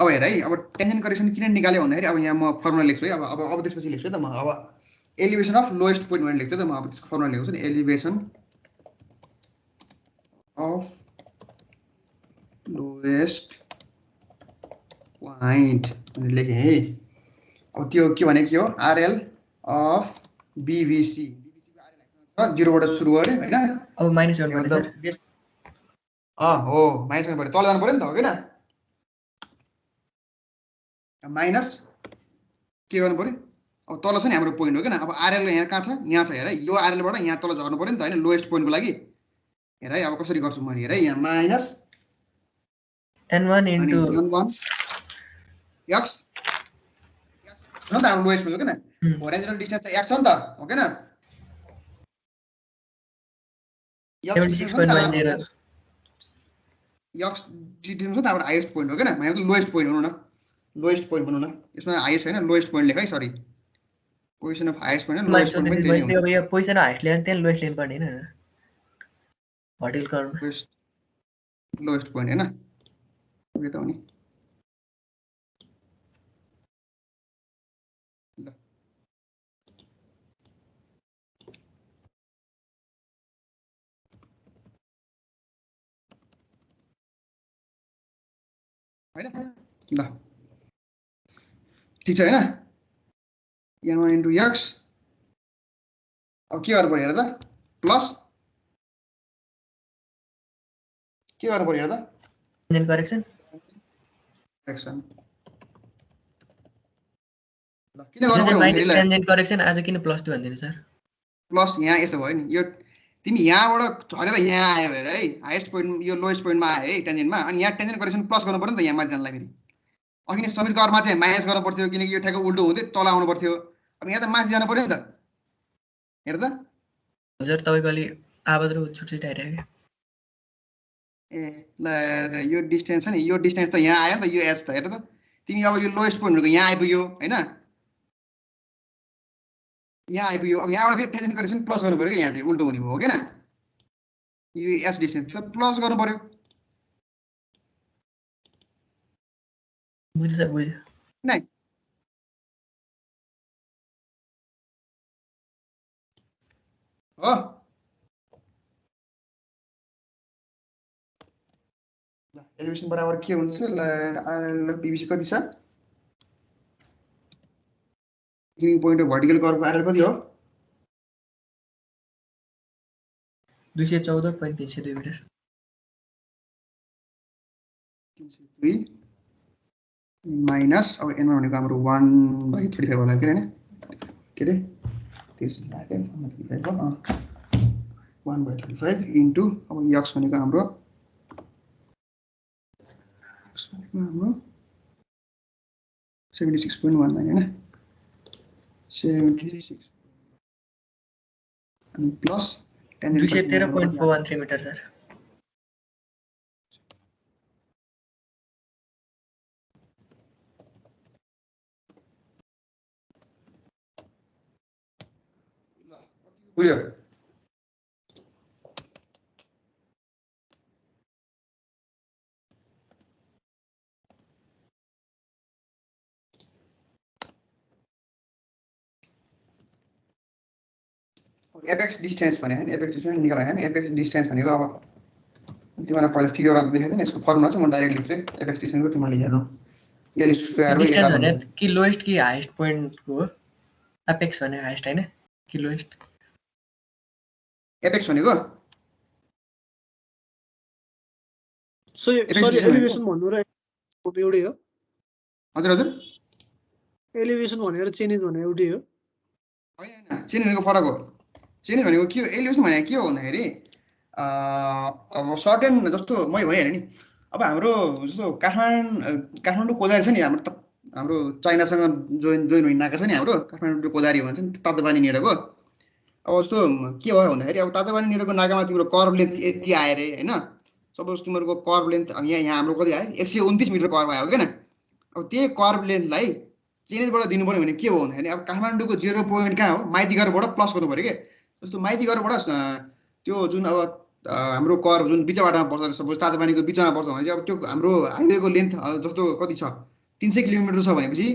अब हेर है। अब टेन्जेन्ट करेक्सन किन निकाल्यो भन्दाखेरि अब यहाँ म फर्मुला लेख्छु है। अब त्यसपछि लेख्छु है त म। अब एलिभेसन अफ लोएस्ट पोइन्ट भनेर लेख्छु त म। अब त्यसको फर्मुला लेख्छु नि। एलिभेसन अफ लोएस्ट पोइन्ट भनेर लेखेँ है। अब त्यो के भनेको के हो? RL of BBC. बीबीसी 0 बाट सुरु गरे हैन। अब माइनस गर्नु पर्छ। हो माइनस गर्नु पर्यो। तल जानु पर्यो नि त, हो किन? माइनस के गर्नु पर्यो? अब तल छ नि हाम्रो पोइन्ट, हो किन? अब आरएल यहाँ कहाँ छ? यहाँ छ हेर। यो आरएल बाट यहाँ तल झर्नु पर्यो नि त हैन, लोएस्ट पोइन्टको लागि। हेर है अब कसरी गर्छु म। हेर है यहाँ minus n1 into n1 x हो नि त हाम्रो लोएस्ट पोइन्ट, हो किन? होराइजनल डिस्टेन्स त x छ नि त, हो किन? 76.90 x डिस्टेन्स त हाम्रो हाईएस्ट पोइन्ट, हो किन? भने त लोएस्ट पोइन्ट भनौँ न। लोएस्ट पोइन्ट भनौँ न। यसमा हाईएस्ट हैन, लोएस्ट पोइन्ट लेख है। Sorry, position of highest point lowest point पनि त्यही त्यो अब यो पोजिसन हाईएस्ट ल्यायो भने त्यहाँ लोएस्ट लिनु पर्ने हैन। होटल कर्व लोएस्ट पोइन्ट हैन। उयो त हो नि। ल हैन। ल ठीक छ हैन। n1 इन्टु x अब के गर्नु पर्यो हेर त? प्लस के गर्नु पर्यो हेर त? Tangent correction. करेक्सन। ल किन गर्नु पर्यो माइनस भन्दाखेरि टेन्जेन्ट करेक्सन आज किन +2 भन्दिनु सर? प्लस यहाँ यस्तो भयो नि। यो तिमी यहाँबाट झरेर यहाँ आयो हेर है। हाईएस्ट पोइन्ट यो लोएस्ट पोइन्टमा आयो है टेन्जेन्टमा। अनि यहाँ टेन्जेन्ट करेक्सन प्लस गर्नु पर्यो नि त यहाँ माथि जानलाई फेरि। अघि नै समीर कर्वमा चाहिँ माइनस गर्नु पर्थ्यो किनकि यो ठ्याक्क उल्टो हुँदै तल आउनु पर्थ्यो। अब यहाँ त माथि जानु पर्यो नि त। हेर त। हजुर तपाईको अलि आवाज र छुटछुट आइरहेको। ए ल यो डिस्टेन्स छ नि, यो डिस्टेन्स त यहाँ आयो नि त, यो एच त हेर त। तिमी अब यो लोएस्ट पोइन्टको यहाँ आइपुग्यो हैन। यहाँ आइपुग्यो अब यहाँबाट फेरि टेन्सन करेक्सन प्लस गर्नु पऱ्यो कि यहाँ चाहिँ उल्टो हुने भयो के न यो एस डिस्टेन्स त प्लस गर्नु पऱ्यो बुझ्यो नै हो एलिभेसन बराबर के हुन्छ ल पिबिसी कति छ बिगिनिङ पोइन्ट अफ भर्टिकल कर्भको आरएल कति हो 214.302 मिटर 302 माइनस अब एनमा भनेको हाम्रो 1/35 होला के हैन के रे त्यसो लाग्यो 1/35 इन्टु अब x भनेको हाम्रो 76.19 हैन 76 अनि प्लस 213.413 मिटर सर बुझ्यो एपेक्स डिस्टेन्स भने हैन एपेक्स डिस्टेन्स निकाल्नु हैन एपेक्स डिस्टेन्स भनेको अब तिमीलाई पहिला फिगर गर्दा देखाएको थिएँ यसको फर्मुला चाहिँ म डाइरेक्ट लेख्छु एपेक्स डिस्टेन्सको तिमीले हेर्नु एल स्क्वायर डिस्टेन्स भने कि लोएस्ट कि हाईएस्ट पोइन्टको हो एपेक्स भने हाईएस्ट हैन कि लोएस्ट एपेक्स भनेको सरी एलिभेसन भन्नु र एउटै हो हजुर हजुर एलिभेसन भनेर चेन्ज भनेर एउटै हो हैन चेन्ज भनेको फरक हो चेन्ज भनेको के हो एलिभेसन भनेको के हो भन्दाखेरि अब सर्टेन जस्तो मैले भनिहालेँ नि अब हाम्रो जस्तो काठमाडौँ कोदारी छ नि हाम्रो चाइनासँग जोइन हुने नाका छ नि हाम्रो काठमाडौँ कोदारी भन्छ नि तातोपानी नेडेको अब जस्तो के भयो भन्दाखेरि अब तातोपानी नेडेको नाकामा तिम्रो कर्भ लेन्थ यति आयो अरे होइन सपोज तिमीहरूको कर्भ लेन्थ अब यहाँ हाम्रो कति आयो 129 मिटर कर्भ आयो किन अब त्यही कर्भ लेन्थलाई चेन्जबाट दिनु पर्यो भने के हो भन्दाखेरि अब काठमाडौँको 0 पोइन्ट कहाँ हो माइतीघरबाट प्लस गर्नु पऱ्यो के जस्तो माइतीघरबाट त्यो जुन अब हाम्रो कर्भ जुन बिच बाटोमा पर्छ सपोज तातोपानीको बिचमा पर्छ भने चाहिँ अब त्यो हाम्रो हाइवेको लेन्थ जस्तो कति छ 300 किलोमिटर छ भनेपछि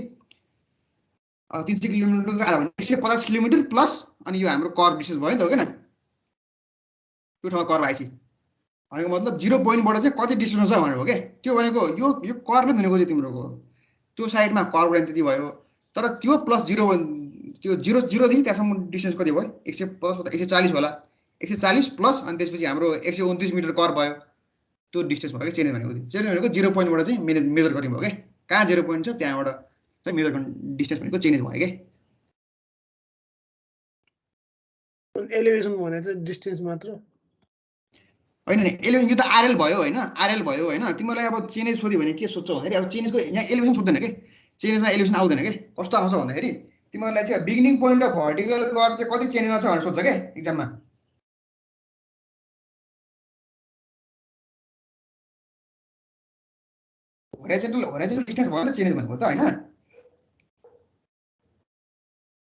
300 किलोमिटरको आधा भने 150 किलोमिटर प्लस अनि यो हाम्रो कर्भ डिस्टेन्स भयो नि त हो किन त्यो ठाउँमा कर्भ आएपछि भनेको मतलब 0 पोइन्टबाट चाहिँ कति डिस्टेन्स छ भनेर हो के त्यो भनेको यो कर्भ लेन्थ भनेको चाहिँ तिम्रोको त्यो साइडमा कर्भ लेन्थ त्यति भयो तर त्यो प्लस 0 त्यो 0 देखि त्यहाँसम्म डिस्टेन्स कति भयो 100 प्लस 140 होला 140 प्लस अनि त्यसपछि हाम्रो 129 मिटर कर्भ भयो त्यो डिस्टेन्स भयो कि चेन्ज भनेको 0 पोइन्टबाट चाहिँ मेजर गर्ने भयो के कहाँ 0 पोइन्ट छ त्यहाँबाट चाहिँ मेजर गर्ने डिस्टेन्स भनेको चेन्ज भयो के एलिभेसन भने चाहिँ डिस्टेन्स मात्र होइन नि एलिभेसन यो त आरएल भयो होइन तिमीलाई अब चेन्ज सोध्यो भने के सोध्छौ भन्दाखेरि अब चेन्जको यहाँ एलिभेसन सोध्दैन के चेन्जमा एलिभेसन आउँदैन के कस्तो आउँछ भन्दाखेरि तिमीहरूलाई चाहिँ beginning point of vertical curve चाहिँ कति चेन्जमा छ भनेर सोध्छ के एक्जाममा होराइजन्टल डिस्टेन्स भयो नि चेन्ज भनेको त होइन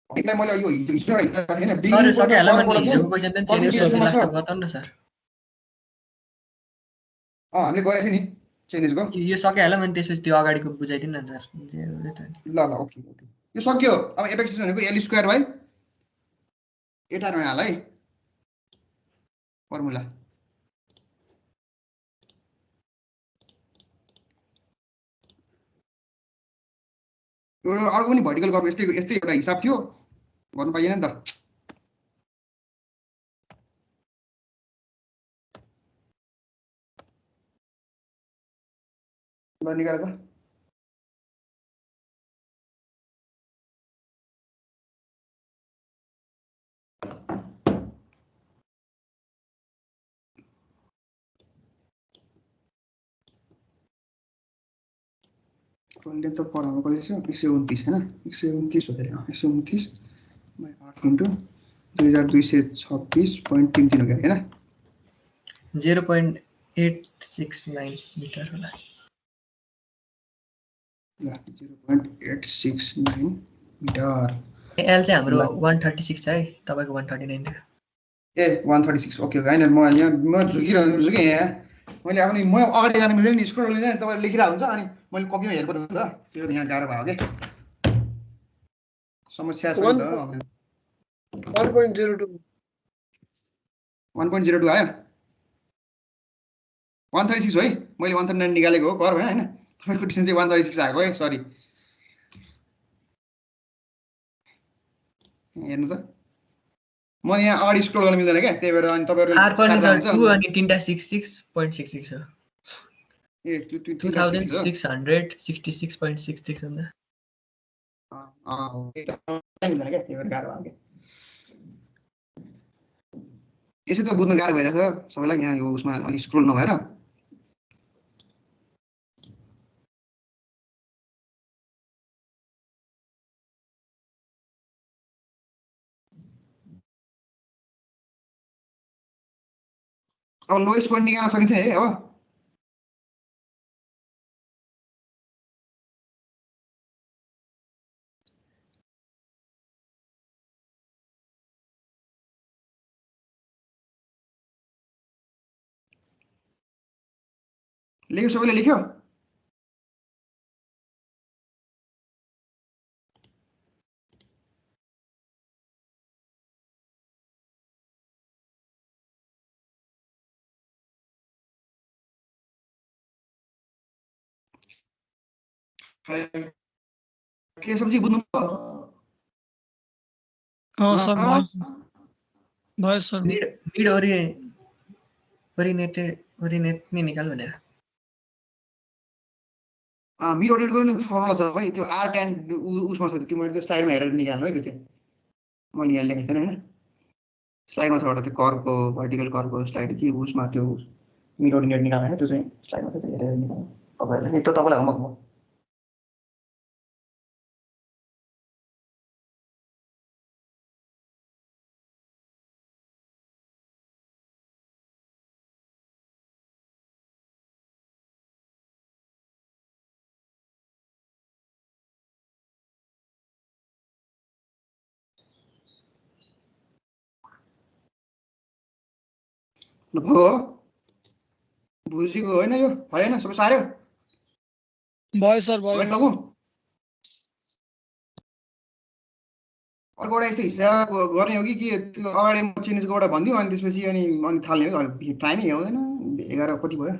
यसलाई मैले यो हिजोबाट हिजो हैन बिगिनिङ सर पोइन्ट सके अफ होला कर्भबाट भने चाहिँ हिजोको क्वेशन त चेन्ज डिस्टेन्समा गर्नु छ लाग्छ बताउनु न सर हामीले गरेको थियौँ नि चेन्जको यो सके होला भने त्यसपछि त्यो अगाडिको बुझाइदिनु न सर ल ओके यो सक्यो अब एपेक्स भनेको एल स्क्वायर बाइ एटा नयाँ हाल है फर्मुला अर्को पनि भर्टिकल कर्भ यस्तै एउटा हिसाब थियो गर्नु पाइएन नि त ल निकाल त लेन्थ अफ कर्भ कति छ 129 हैन 129 हो अरे 129 बाइ 8 इन्टु 2226.33 हो के हैन 0.869 मिटर होला ल 0.869 मिटर एल चाहिँ हाम्रो ल। 136 छ है, तपाईँको 139 थियो। ए 136 ओके होइन म यहाँ म झुकिरहन्छु कि यहाँ मैले अब नि म अगाडि जानु मिल्दैन नि स्क्रोल गर्नु मिल्दैन तपाईँले लेखिरहेको हुन्छ अनि मैले कपीमा हेर्नु पर्छ नि त त्यो यहाँ गाह्रो भयो के समस्या छ नि त 1.02 1.02 आयो 136 हो है मैले 139 निकालेको हो कर भयो होइन तपाईँको डिस्टेन्स चाहिँ 136 आएको है सरी हेर्नु त म यहाँ अगाडि स्क्रोल गर्न मिल्दैन क्या त्यही भएर अनि तपाईँहरू आर पनि सार्दा सर हुन्छ 2 अनि 3टा 66.66 हो। ए 2666.66 हो नि त। मिल्दैन क्या त्यही भएर गाह्रो भयो क्या यसो त बुझ्नु गाह्रो भइरहेछ सबैलाई यहाँ यो उसमा अलिक स्क्रोल नभएर अब लोएस्ट पोइन्ट निकाल्न सकिन्छ है अब लेख्यो सबैले लेख्यो केशवजी बुझ्नु सर भयो सर मिड ओरिनेट नै निकाल भनेर मिड ओरिएन्टको पनि फर्मुला छ है त्यो आर ट्यान उसमा छ त्यो मैले त्यो स्लाइडमा हेरेर निकाल्नु है त्यो चाहिँ मैले यहाँ लेखेको छैन होइन स्लाइडमा छ एउटा त्यो कर्को भर्टिकल कर्को स्लाइड कि उसमा त्यो मिड ओरिएन्ट निकाल्नु है त्यो चाहिँ स्लाइडमा छ त्यो हेरेर निकाल्नु तपाईँहरूले त्यो तपाईँलाई होमवर्क हो भयो बुझेको होइन यो भएन सबै सार्यो भयो सर भयो लगौँ अर्को एउटा यस्तो हिसाब गर्ने हो कि त्यो अगाडि म चेन्जेसको एउटा भनिदिउँ अनि त्यसपछि अनि थाल्ने हो कि टाइमै हुँदैन 11 कति भयो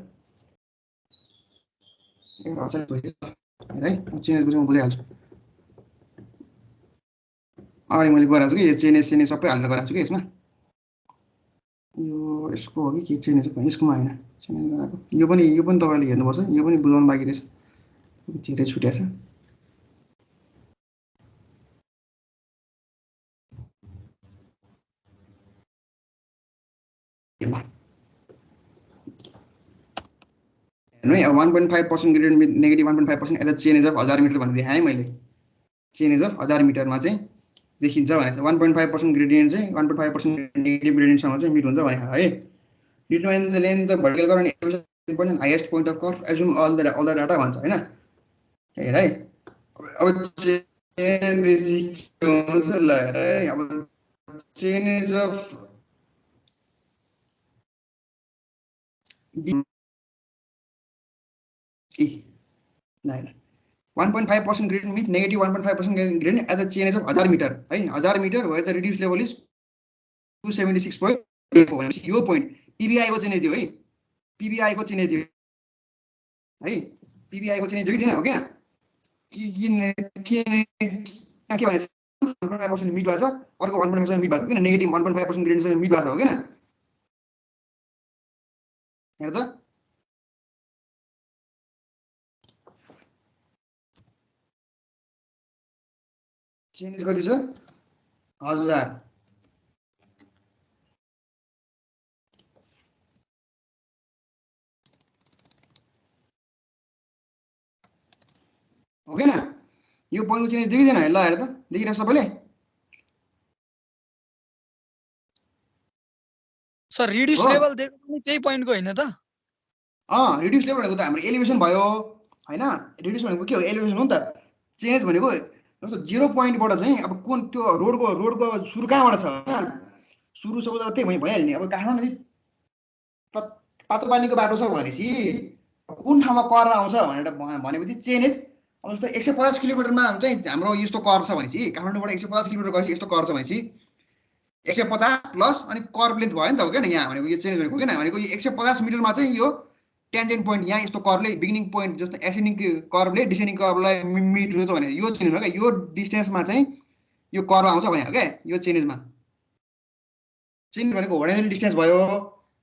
11 है चेन्जेसको चाहिँ म बुझिहाल्छु अगाडि मैले गराएको छु कि यो चेन्जेस सबै हालेर गराएको छु कि यसमा यो यसको हो कि चेन्जेस यसकोमा होइन चेन्जेस गराएको यो पनि तपाईँले हेर्नुपर्छ यो पनि बुझाउनु बाँकी रहेछ धेरै छुट्या छ हेर्नु है अब 1.5% ग्रेडियन्ट नेगेटिभ 1.5% यता चेन्ज अफ 1000 मिटर भनेर देखाएँ मैले चेन्ज अफ 1000 मिटरमा चाहिँ देखिन्छ भनेको 1.5% ग्रेडियन्ट चाहिँ 1.5% नेगेटिभ ग्रेडियन्टसँग चाहिँ मिट हुन्छ भने है determine the length the vertical curve and important highest point of curve assume all the data भन्छ हैन हेर है अब चेन्ज हुन्छ ल हेर है अब चेन्ज अफ ल 1.5% gradient means negative 1.5% gradient at the change of 1000 meter है 1000 meter where the reduced level is 276.84 यो point PBI को चिन्ह दियो है PBI को चिन्ह दियो है PBI को चिन्ह दियो कि थिएन हो क्या के भने 1.5% मिड भएको छ अर्को 1.5% मिड भएको किन नेगेटिभ 1.5% ग्रेडियन्ट मिड भएको हो किन हेर त चेन्ज कति छ 1000 हो किन यो पोइन्टको चेन्ज देखिदैन ल हेर त देखिरहेको सबैले सर रिड्युस लेभल दिएको पनि त्यही पोइन्टको हैन त रिड्युस लेभल भनेको त हाम्रो एलिभेसन भयो हैन रिड्युस भनेको के हो एलिभेसन हो नि त चेन्ज भनेको जस्तो 0 पोइन्टबाट चाहिँ अब कुन त्यो रोडको अब सुरु कहाँबाट छ होइन सुरु सबै त त्यही भइहाल्यो नि अब काठमाडौँ पातो पानीको बाटो छ भनेपछि कुन ठाउँमा कर आउँछ भनेर भनेपछि चेन्ज अब जस्तो 150 किलोमिटरमा चाहिँ हाम्रो यस्तो कर छ भनेपछि काठमाडौँबाट 150 किलोमिटर गएपछि यस्तो कर छ भनेपछि 150 प्लस अनि कर्भ लेन्थ भयो नि त हो क्या यहाँ भनेको यो चेन्ज भनेको हो क्या भनेको यो 150 मिटरमा चाहिँ यो टेन्जेन्ट पोइन्ट यहाँ यस्तो कर्भले बिगिनिङ पोइन्ट जस्तो एसेन्डिङ कर्भले डिसेन्डिङ कर्भलाई मिट हुन्छ भने यो चेन्ज हो क्या यो डिस्टेन्समा चाहिँ यो कर्भ आउँछ भने हो क्या यो चेन्जमा चेन्ज भनेको होरिजोन्टल डिस्टेन्स भयो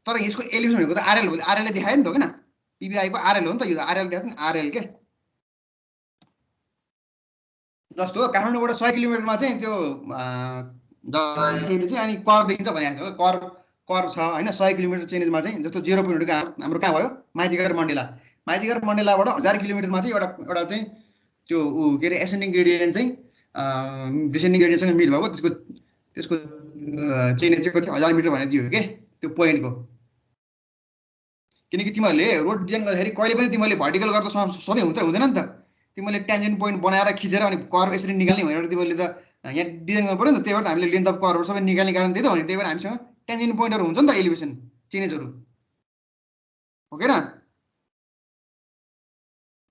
तर यसको एलिभेसन भनेको त आरएल हो आरएलले देखायो नि त हो किन पिबिआईको आरएल हो नि त यो आरएल देखाएको नि आरएल के जस्तो काठमाडौँबाट 100 किलोमिटरमा चाहिँ त्यो चाहिँ अनि कर देखिन्छ भनेको थियो कर छ होइन 100 किलोमिटर चेन्जमा चाहिँ जस्तो 0 पोइन्टको हाम्रो कहाँ भयो माइतीघर मण्डेलाबाट 1000 किलोमिटरमा चाहिँ एउटा चाहिँ त्यो के अरे एसेन्डिङ ग्रेडियन्ट चाहिँ डिसेन्डिङ ग्रेडियन्टसँग मिट भएको त्यसको चेन्ज चाहिँ कति 1000 मिटर भनेर दियो के त्यो पोइन्टको किनकि तिमीहरूले रोड डिजाइन गर्दाखेरि कहिले पनि तिमीहरूले भर्टिकल गर्दा सधैँ हुँदैन नि त तिमीहरूले टेन्जेन्ट पोइन्ट बनाएर खिचेर अनि कर्भ यसरी निकाल्ने भनेर तिमीहरूले त यहाँ डिजाइन गर्नु पऱ्यो नि त त्यही भएर हामीले लेन्थ अफ कर्भहरू सबै निकाल्ने कारण त्यही त भने त्यही भएर हामीसँग टेन्जेन्ट पोइन्टहरू हुन्छ नि त एलिभेसन चेन्जेसहरू हो कि न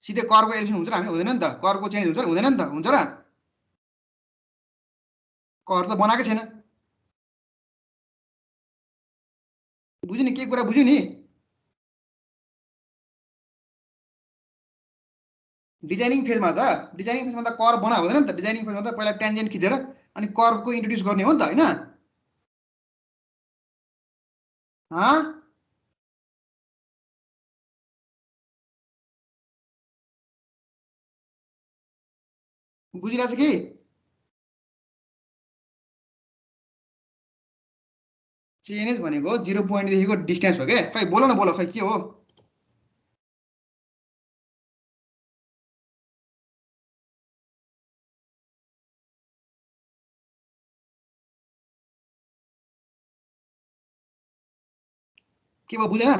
सिधै कर्भको एलिभेसन हुन्छ र हामीले हुँदैन नि त कर्भको चेन्ज हुन्छ र हुँदैन नि त हुन्छ र कर्भ त बनाएकै छैन बुझ्यो नि के कुरा बुझ्यो नि डिजाइनिङ फेजमा त कर्भ बना हुँदैन नि त डिजाइनिङ फेजमा त पहिला टेन्जेन्ट खिचेर अनि कर्भको इन्ट्रोड्युस गर्ने हो नि त होइन बुझिरहेछ कि चेन्ज भनेको 0 पोइन्टदेखिको डिस्टेन्स हो क्या खै बोल न खै के हो के भयो बुझेन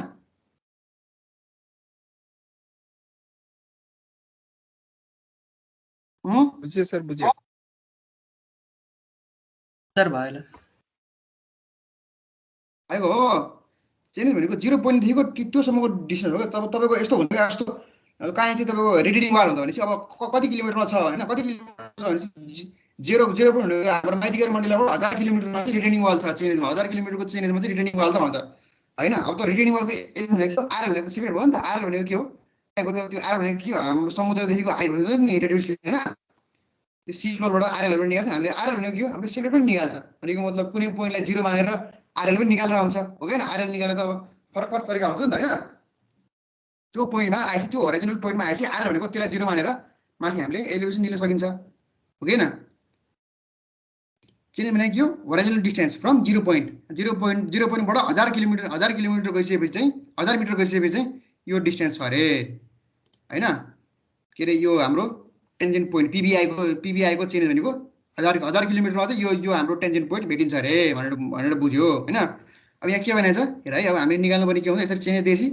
बुझ्यो सर बुझ्यो सर भयो ल आएको हो चेन्ज भनेको 0 पोइन्टदेखिको त्योसम्मको डिस्टेन्स हो क्या तपाईँको यस्तो हुन्छ क्या जस्तो कहाँ चाहिँ तपाईँको रिटेनिङ वाल हुन्छ भनेपछि अब कति किलोमिटरमा छ होइन कति किलोमिटर छ भनेपछि 0 पोइन्ट भनेको हाम्रो माइतीघर मण्डलबाट 1000 किलोमिटरमा चाहिँ रिटेनिङ वाल छ चेन्जमा 1000 किलोमिटरको चेन्जमा चाहिँ रिटेनिङ वाल त भन्छ होइन अब त रिटेनिङ वालको भनेको आर भनेको सिमेन्ट भयो नि त आर भनेको के हो त्यहाँको त्यो आर भनेको के हो हाम्रो समुद्रदेखिको हाइट भनेको नि रेडियसले होइन त्यो सी फ्लोरबाट आरएलहरू निकाल्छ हामीले आरएल भनेको के हो हामीले सिमेन्ट पनि निकाल्छ भनेको मतलब कुनै पोइन्टलाई 0 मानेर आरएल पनि निकालेर आउँछ हो कि आरएल निकालेर त अब फरक तरिका हुन्छ नि त होइन त्यो पोइन्टमा आएपछि त्यो होरिजोन्टल पोइन्टमा आएपछि आरएल भनेको त्यसलाई 0 मानेर माथि हामीले एलिभेसन लिन सकिन्छ हो कि चेन्ज भनेको के हो होरिजोन्टल डिस्टेन्स फ्रम 0 पोइन्टबाट 1000 किलोमिटर गइसकेपछि चाहिँ 1000 मिटर गइसकेपछि चाहिँ यो डिस्टेन्स छ अरे होइन के अरे यो हाम्रो टेन्जेन्ट पोइन्ट पिबिआईको चेन्ज भनेको 1000 किलोमिटरमा चाहिँ यो हाम्रो टेन्जेन्ट पोइन्ट भेटिन्छ अरे भनेर बुझ्यो होइन अब यहाँ के भनेको छ हेर है अब हामीले निकाल्नु पर्ने के हुन्छ यसरी चेन्ज दिएपछि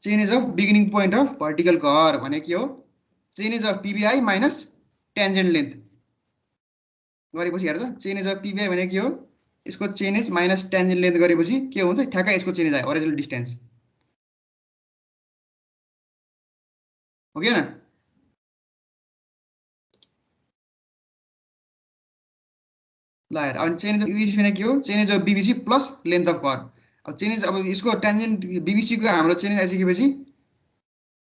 change of beginning point of vertical curve भनेको के हो change of PVI minus tangent length गरेपछि हेर त चेन्ज अफ पिबिआई भनेको के हो यसको चेन्ज माइनस टेन्जेन्ट लेन्थ गरेपछि के हुन्छ ठ्याक्कै यसको चेन्ज आयो होरिजोन्टल डिस्टेन्स हो कि ल हेर अनि चेन्ज अफ बिबिसी भनेको के हो change of BBC plus length of curve अब चेन्ज अब यसको टेन्जेन्ट बिबिसीको हाम्रो चेन्ज आइसकेपछि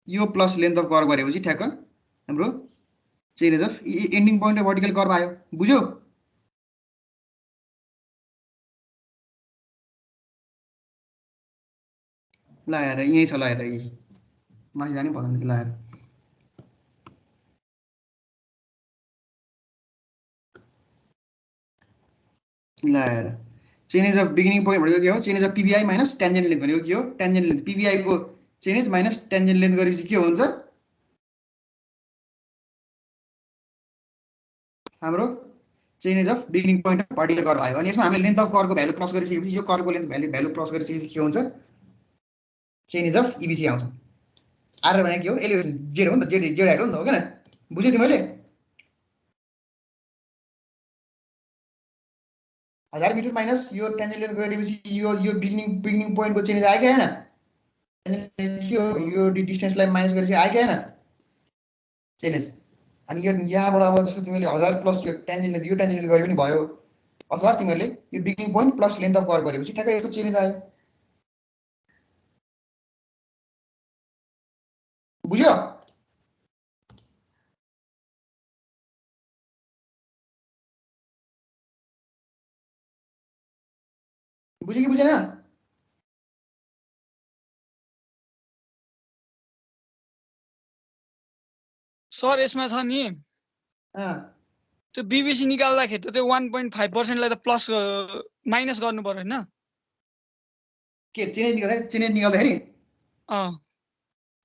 यो प्लस लेन्थ अफ कर्भ गरेपछि ठ्याक्क हाम्रो change of ending point of vertical curve आयो बुझ्यो ल हेर यही छ ल हेर यही माथि जानै पर्दैन ल हेर ल हेर चेन्ज अफ बिगिनिङ पोइन्ट भनेको के हो change of PVI minus tangent length भनेको के हो टेन्जेन्ट लेन्थ पिबिआईको चेन्ज माइनस टेन्जेन्ट लेन्थ गरेपछि के हुन्छ हाम्रो change of beginning point of vertical curve आयो अनि यसमा हामीले लेन्थ अफ कर्भको भ्यालु प्लस गरिसकेपछि यो कर्भको लेन्थ भ्यालु प्लस गरिसकेपछि के हुन्छ चेन्ज अफ इबिसी आउँछ आर भनेको के हो एलिभेसन जेड हो नि त जेड हाइट हो नि त हो किन बुझ्यौ तिमीले 1000 मिटर माइनस यो टेन्जेन्ट लेन्थ गरेपछि यो बिगिनिङ पोइन्टको चेन्ज आयो कि आएन? के हो यो डिस्टेन्सलाई माइनस गरेपछि आयो कि आएन चेन्ज? अनि यो यहाँबाट अब जस्तो तिमीले 1000 प्लस यो टेन्जेन्ट लेन्थ गरे पनि भयो, अथवा तिमीले यो beginning point plus length of curve गरेपछि ठ्याक्कै यसको चेन्ज आयो। बुझ्यो? बुझ्यो कि बुझेन? सर यसमा छ नि त्यो बीबीसी निकाल्दाखेरि त त्यो 1.5% लाई त प्लस माइनस गर्नु पर्यो हैन? के चेन्ज निकाल्दाखेरि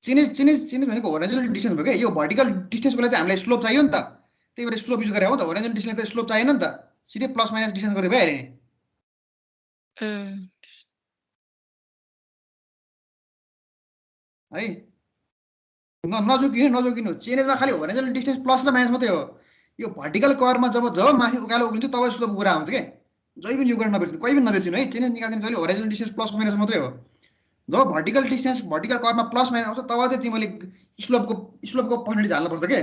चेन्ज भनेको होराइजनल डिस्टेन्स भयो क्या। यो भर्टिकल डिस्टेन्सको लागि चाहिँ हामीलाई स्लोप चाहियो नि त, त्यही भएर स्लोप युज गरे हो त। होराइजनल डिस्टेन्सलाई त स्लोप चाहिएन नि त, सिधै प्लस माइनस डिस्टेन्स गर्दै भइहाल्यो नि। है नजोकिनु चेन्जमा खालि होराइजनल डिस्टेन्स प्लस र माइनस मात्रै हो। यो भर्टिकल कर्वमा जब माथि उकालो उक्लिन्छ तब स्लोप कुरा आउँछ के। जहिले पनि यो कुरा नबिर्सिनु, कहिले पनि नबिर्सिनु है। चेन्ज निकाल्दिनु जहिले होराइजनल डिस्टेन्स प्लस माइनस मात्रै हो। जब भर्टिकल कर्वमा प्लस माइनस आउँछ तब चाहिँ तिमीले स्लोपको पर्सेन्टेज हाल्नुपर्छ के।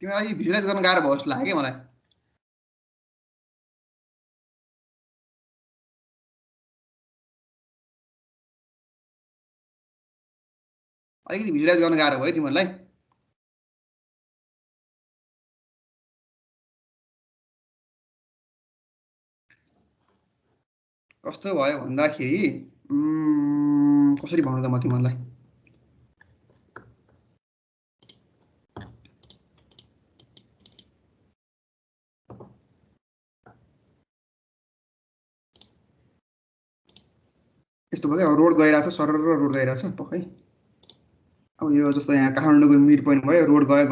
तिमीलाई भिजुलाइज गर्न गाह्रो भयो जस्तो लाग्यो कि मलाई। अलिकति भिजुलाइज गर्न गाह्रो भयो तिमीहरूलाई। कस्तो भयो भन्दाखेरि कसरी भन्नु त म तिमीहरूलाई। यस्तो भयो क्या, रोड गइरहेछ सरर रोड गइरहेछ पक्कै। अब यो जस्तो यहाँ काठमाडौँको मिड पोइन्ट भयो, रोड गयो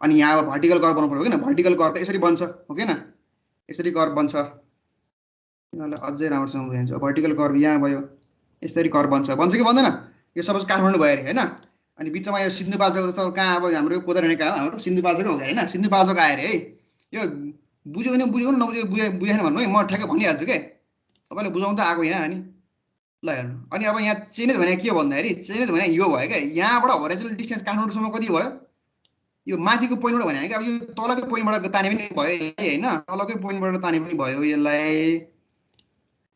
अनि यहाँ अब भर्टिकल कर्व बनाउनु पर्यो किन। भर्टिकल कर्व त यसरी बन्छ हो किन, यसरी कर्व बन्छ। तिमीहरूलाई अझै राम्रोसँग बुझाइदिन्छु। भर्टिकल कर्व यहाँ भयो, यसरी कर्व बन्छ कि बन्दैन? यो सपोज काठमाडौँ भयो अरे होइन, अनि बिचमा यो सिन्धुपाल्चोक जस्तो कहाँ अब हाम्रो यो कोदरणी कहाँ हो, हाम्रो सिन्धुपाल्चोक हो अरे होइन। सिन्धुपाल्चोक आयो अरे है। यो बुझ्यो भने बुझ्यो, नबुझ्यो बुझेन भन्नु है, म ठ्याक्कै भनिहाल्छु के। तपाईँले बुझाउनु त आएको यहाँ अनि ल हेर्नु। अनि अब यहाँ चेन्ज भने के हो भन्दाखेरि, चेन्ज भने यो भयो क्या। यहाँबाट होराइजनल डिस्टेन्स काठमाडौँसम्म कति भयो, यो माथिको पोइन्टबाट भने कि अब यो तलकै पोइन्टबाट ताने पनि भयो होइन, तलकै पोइन्टबाट ताने पनि भयो। यसलाई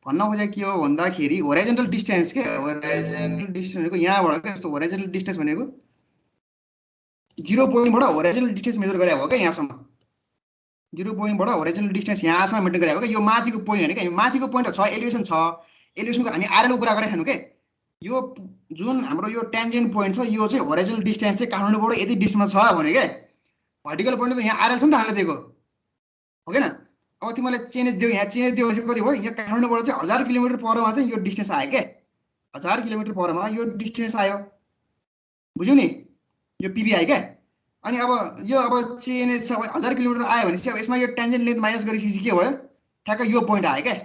भन्न खोजेको के हो भन्दाखेरि होराइजनल डिस्टेन्स के, होराइजनल डिस्टेन्स भनेको यहाँबाट क्या। जस्तो होराइजनल डिस्टेन्स भनेको 0 पोइन्टबाट होराइजनल डिस्टेन्स मेजर गरे हो क्या यहाँसम्म। 0 पोइन्टबाट होराइजनल डिस्टेन्स यहाँसम्म मेन्टेन गरे हो क्या। यो माथिको पोइन्ट होइन क्या, यो माथिको पोइन्ट छ, एलिभेसन छ। एलिभेसनको हामी आरएलको कुरा गरेको छैनौँ के। यो जुन हाम्रो यो टेन्जेन्ट पोइन्ट छ, यो चाहिँ होराइजनल डिस्टेन्स चाहिँ काठमाडौँबाट यति डिस्टेन्समा छ भने क्या। भर्टिकल पोइन्ट त यहाँ आरएल छ नि त हामीले दिएको हो किन। अब तिमीलाई चेन्ज दियो, यहाँ चेन्ज दियो भने कति भयो, यहाँ काठमाडौँबाट चाहिँ 1000 किलोमिटर परमा चाहिँ यो डिस्टेन्स आयो क्या। 1000 किलोमिटर परमा यो डिस्टेन्स आयो, बुझ्यौ नि, यो पिबी आयो क्या। अनि अब यो अब चेन्ज छ 1000 किलोमिटर आयो भनेपछि अब यसमा यो टेन्जेन्ट लेन्थ माइनस गरेपछि के भयो, ठ्याक्कै यो पोइन्ट आयो क्या।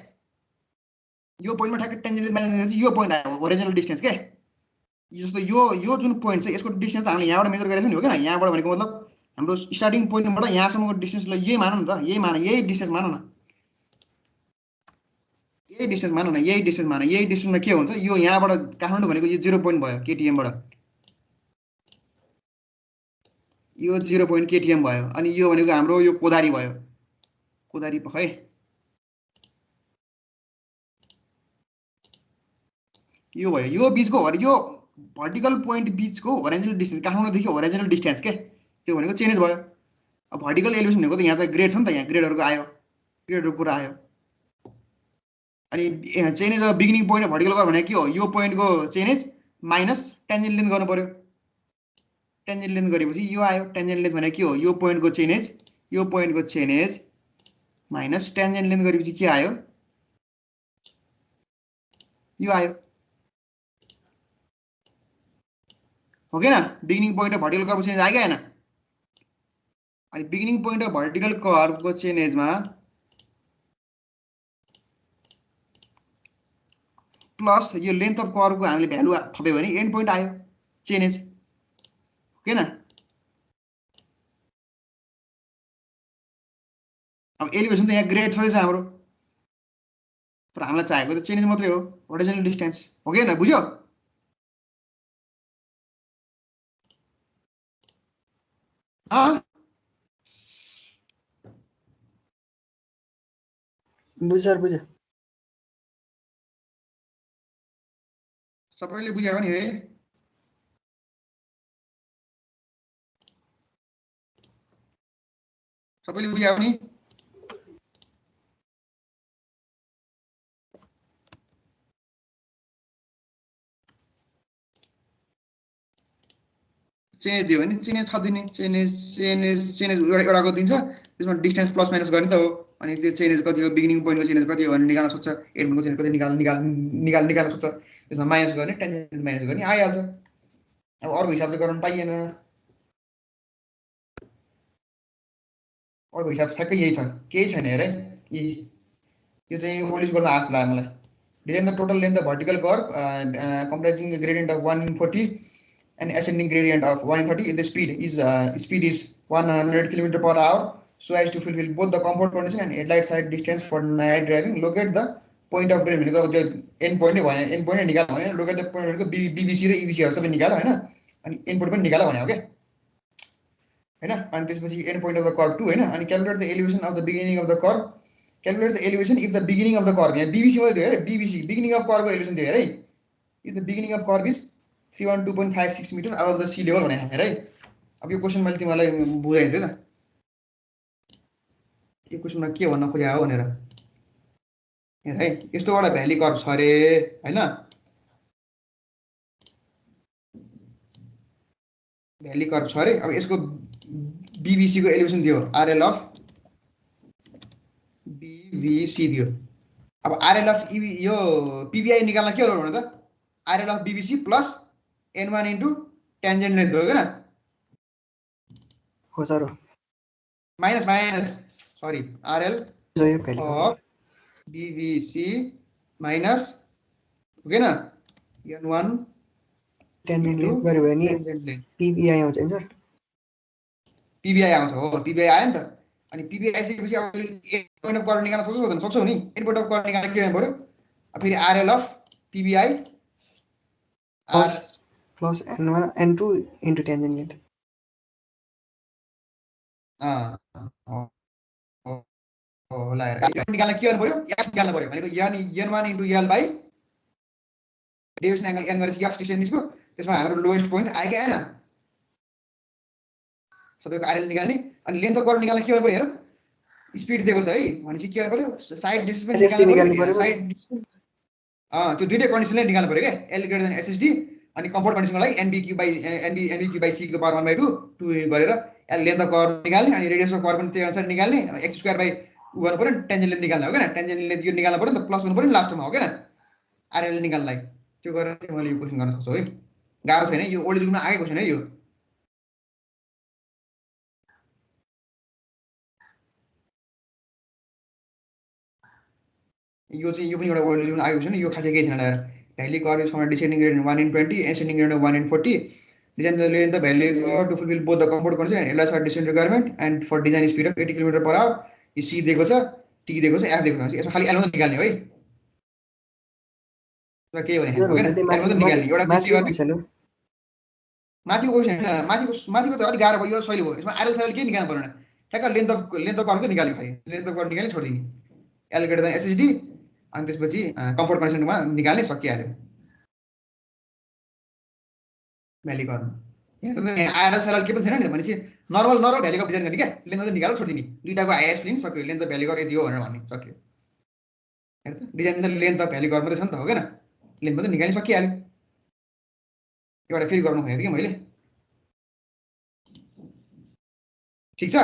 यो पोइन्टमा ठ्याक्कै टेन्जेन्ट लेन्थ माइनस गरेपछि यो पोइन्ट आयो ओरिजिनल डिस्टेन्स के। जस्तो यो जुन पोइन्ट छ यसको डिस्टेन्स हामीले यहाँबाट मेजर गरेको छ नि हो किन। यहाँबाट भनेको मतलब हाम्रो स्टार्टिङ पोइन्टबाट यहाँसम्मको डिस्टेन्सलाई यही मानौँ न त, यही डिस्टेन्स मानौँ न, यही डिस्टेन्स मानौँ न, यही डिस्टेन्समा के हुन्छ, यो यहाँबाट काठमाडौँ भनेको यो 0 पोइन्ट भयो केटिएमबाट, यो 0 पोइन्ट केटिएम भयो। अनि यो भनेको हाम्रो यो कोदारी भयो, कोदारी है। यो भयो, यो बिचको यो भर्टिकल पोइन्ट बिचको होराइजनल डिस्टेन्स काठमाडौँदेखि होराइजनल डिस्टेन्स के, त्यो भनेको चेन्ज भयो। अब भर्टिकल एलिभेसन भनेको त यहाँ त ग्रेड छ नि त, यहाँ ग्रेडहरूको आयो, ग्रेडहरूको कुरा आयो। अनि change beginning point vertical curve भनेको के हो, यो पोइन्टको चेन्ज माइनस टेन्जेन्ट लेन्थ गर्नु पर्यो। टेन्जेन्ट लेन्थ गरेपछि यो आयो। टेन्जेन्ट लेन्थ भनेको के हो, यो पोइन्टको चेन्ज माइनस टेन्जेन्ट लेन्थ गरेपछि के आयो, यो आयो हो किन। Beginning point vertical curve change आयो कि आएन, अनि बिगिनिङ पोइन्ट अफ भर्टिकल कर्वको चेन एजमा प्लस यो लेन्थ अफ कर्वको हामीले भ्यालु थप्यो भने एन्ड पोइन्ट आयो चेन एज ओके न। अब एलिभेसन त यहाँ ग्रेड छँदैछ हाम्रो, तर हामीलाई चाहेको त चेन एज मात्रै हो, हरिजोनल डिस्टेन्स हो कि न, बुझ्यो? बुझ्यो सर बुझ्यो। सबैले बुझ्यो नि है? सबैले बुझ्यो नि? चेन्ज दियो भने चेन्ज थपिदिने, चेन्ज एउटाको दिन्छ, त्यसमा डिस्टेन्स प्लस माइनस गर्ने त हो। अनि त्यो चेन्ज कति हो, बिगिनिङ पोइन्टको चेन्ज कति हो भनेर निकाल्न सक्छ, एन्ड पोइन्टको चेन्ज कति निकाल्न सक्छ, त्यसमा माइनस गर्ने, टेन्जेन्ट माइनस गर्ने आइहाल्छ। अब अर्को हिसाब चाहिँ गर्न पाइएन, अर्को हिसाब ठ्याक्कै यही छ, केही छैन हेर है। यो चाहिँ ओलिज गर्न आएको लाग्यो मलाई। Design the total length the vertical curve comprising gradient of 140 and ascending gradient of 130 if the speed is 100 km/h so as to fulfill both the comfort condition and headlight side distance for night driving. Locate the point of drain भनेको त्यो एन्ड पोइन्ट भने एन्ड पोइन्ट निकाल भने लोकेट द पोइन्ट भनेको बीबीसी र ईबीसी हरू सबै निकाल हैन, अनि एन्ड पोइन्ट पनि निकाल भने हो के हैन। अनि त्यसपछि and point of the curve 2 हैन, अनि calculate the elevation of the beginning of the curve, calculate the elevation if the beginning of the curve, यहाँ बीबीसी मा दियो हेर, बीबीसी बिगिनिङ अफ कर्वको एलिवेशन दियो हेर है, if the beginning of curve is 312.56 meter above the sea level भने हेर है। अब यो क्वेसन मैले तिमीलाई बुझाइदिन्छु त, यो क्वेसनमा के भन्न खोजेको हो भनेर हेर है। यस्तो एउटा भ्याली कर्व छ रे हैन, भ्याली कर्व छ रे। अब यसको बीबीसी को एलिवेशन दियो, आरएल अफ बीबीसी दियो। अब आरएल अफ यो पीबीआई निकाल्न के हो भने त RL of BBC plus n1 into tangent length हो ना, हो sir, minus minus sorry RL of BBC minus हो ना n1 टेन्जेन्ट लेन्थ गरे भने पीबीआई आउँछ नि सर, पीबीआई आउँछ हो, पीबीआई आयो नि त। अनि पीबीआई आइसकेपछि अब एन्ड पोइन्ट अफ कर्व निकाल्न सक्छौ सक्छौ नि, एन्ड पोइन्ट अफ कर्व निकाल्न के गर्नु पर्यो, अब फेरि RL of PBI plus n1 n2 into tangent length होला हेर, निकाल्न के गर्नु पर्यो, x निकाल्न पर्यो भनेको n1 into l बाइ डेभिएसन एंगल n गरेपछि x डिस्टेन्सको, त्यसमा हाम्रो लोएस्ट पोइन्ट आयो कि आएन, सबैको आरएल निकाल्ने। अनि लेन्थ अफ कर्व निकाल्न के गर्नु पर्यो हेर, स्पिड दिएको छ है भनेपछि के गर्नु पर्यो, साइड डिस्टेन्स पनि निकाल्नु पर्यो, साइड डिस्टेन्स त्यो दुईटै कन्डिसनले निकाल्नु पर्यो के, l ग्रेटर देन एसएसडी। अनि कम्फर्ट कन्डिसनको लागि एनबीक्यू बाइ सी को पावर 1/2 2 गरेर लेन्थ अफ कर्व निकाल्ने, अनि रेडियस अफ कर्व पनि त्यही अनुसार निकाल्ने, x स्क्वायर बाइ उ गर्नु पर्यो, टेन्जेन्ट लेन्थ निकाल्न हो के न, टेन्जेन्ट लेन्थ यो निकाल्नु पर्यो नि त, प्लस गर्नु पर्यो नि लास्टमा हो के न आरएल निकाल्नलाई। त्यो गरेर मैले यो क्वेसन गर्न सक्छु है, गाह्रो छैन, यो ओल्ड रुममा आएको क्वेसन है यो। यो चाहिँ यो पनि एउटा ओल्ड रुममा आएको छैन, यो खासै केही छैन यार। Valley curve is from descending gradient 1 in 20 ascending gradient 1 in 40, design the length the valley curve to fulfill both the comfort condition and LS descent requirement and for design speed of 80 km/h। यो सी दिएको छ, टी दिएको छ, एफ दिएको छ, यसमा खाली एल मात्र निकाल्ने हो है, यसमा केही भने हो हैन, एल मात्र निकाल्ने। एउटा चाहिँ के गर्ने, माथिको क्वेसन हैन, माथिको त अलि गाह्रो भयो, यो सहिले भयो। यसमा आरएल सारएल के निकाल्नु पर्दैन, ठ्याक्क लेन्थ अफ कर्वको निकाल्ने, खाली लेन्थ अफ कर्व निकाल्ने छोड्दिने, एल ग्रेटर देन एसएसडी, अनि त्यसपछि कम्फर्ट कन्डिसनमा निकाल्ने, सकिहाल्यो भ्याली कर्व। यहाँ आरएल सारएल के पनि छैन नि भनेपछि नर्मल भ्याली कर्व डिजाइन गर्ने क्या, लेन्थ मात्रै निकालेर छोड्दिने, दुईटाको आइएस लिन सक्यो, लेन्थ अफ भ्याली कर्व यति हो भनेर भन्ने सक्यो। हेर्छ डिजाइन त लेन्थ अफ भ्याली कर्व मात्रै छ नि त हो के न, लेन्थ मात्रै निकाल्न सकिहाल्यो। एउटा फेरि गर्नु खोजेको थिएँ कि मैले, ठिक छ।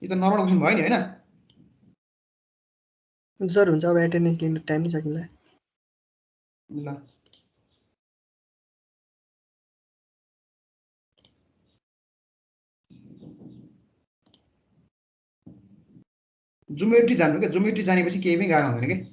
यो त नर्मल क्वेसन भयो नि हैन सर? हुन्छ, अब एटेन्डेन्स लिनु टाइम नै सकिन्छ ल। ज्योमेट्री जान्नु क्या ज्योमेट्री जानेपछि केही पनि गाह्रो हुँदैन कि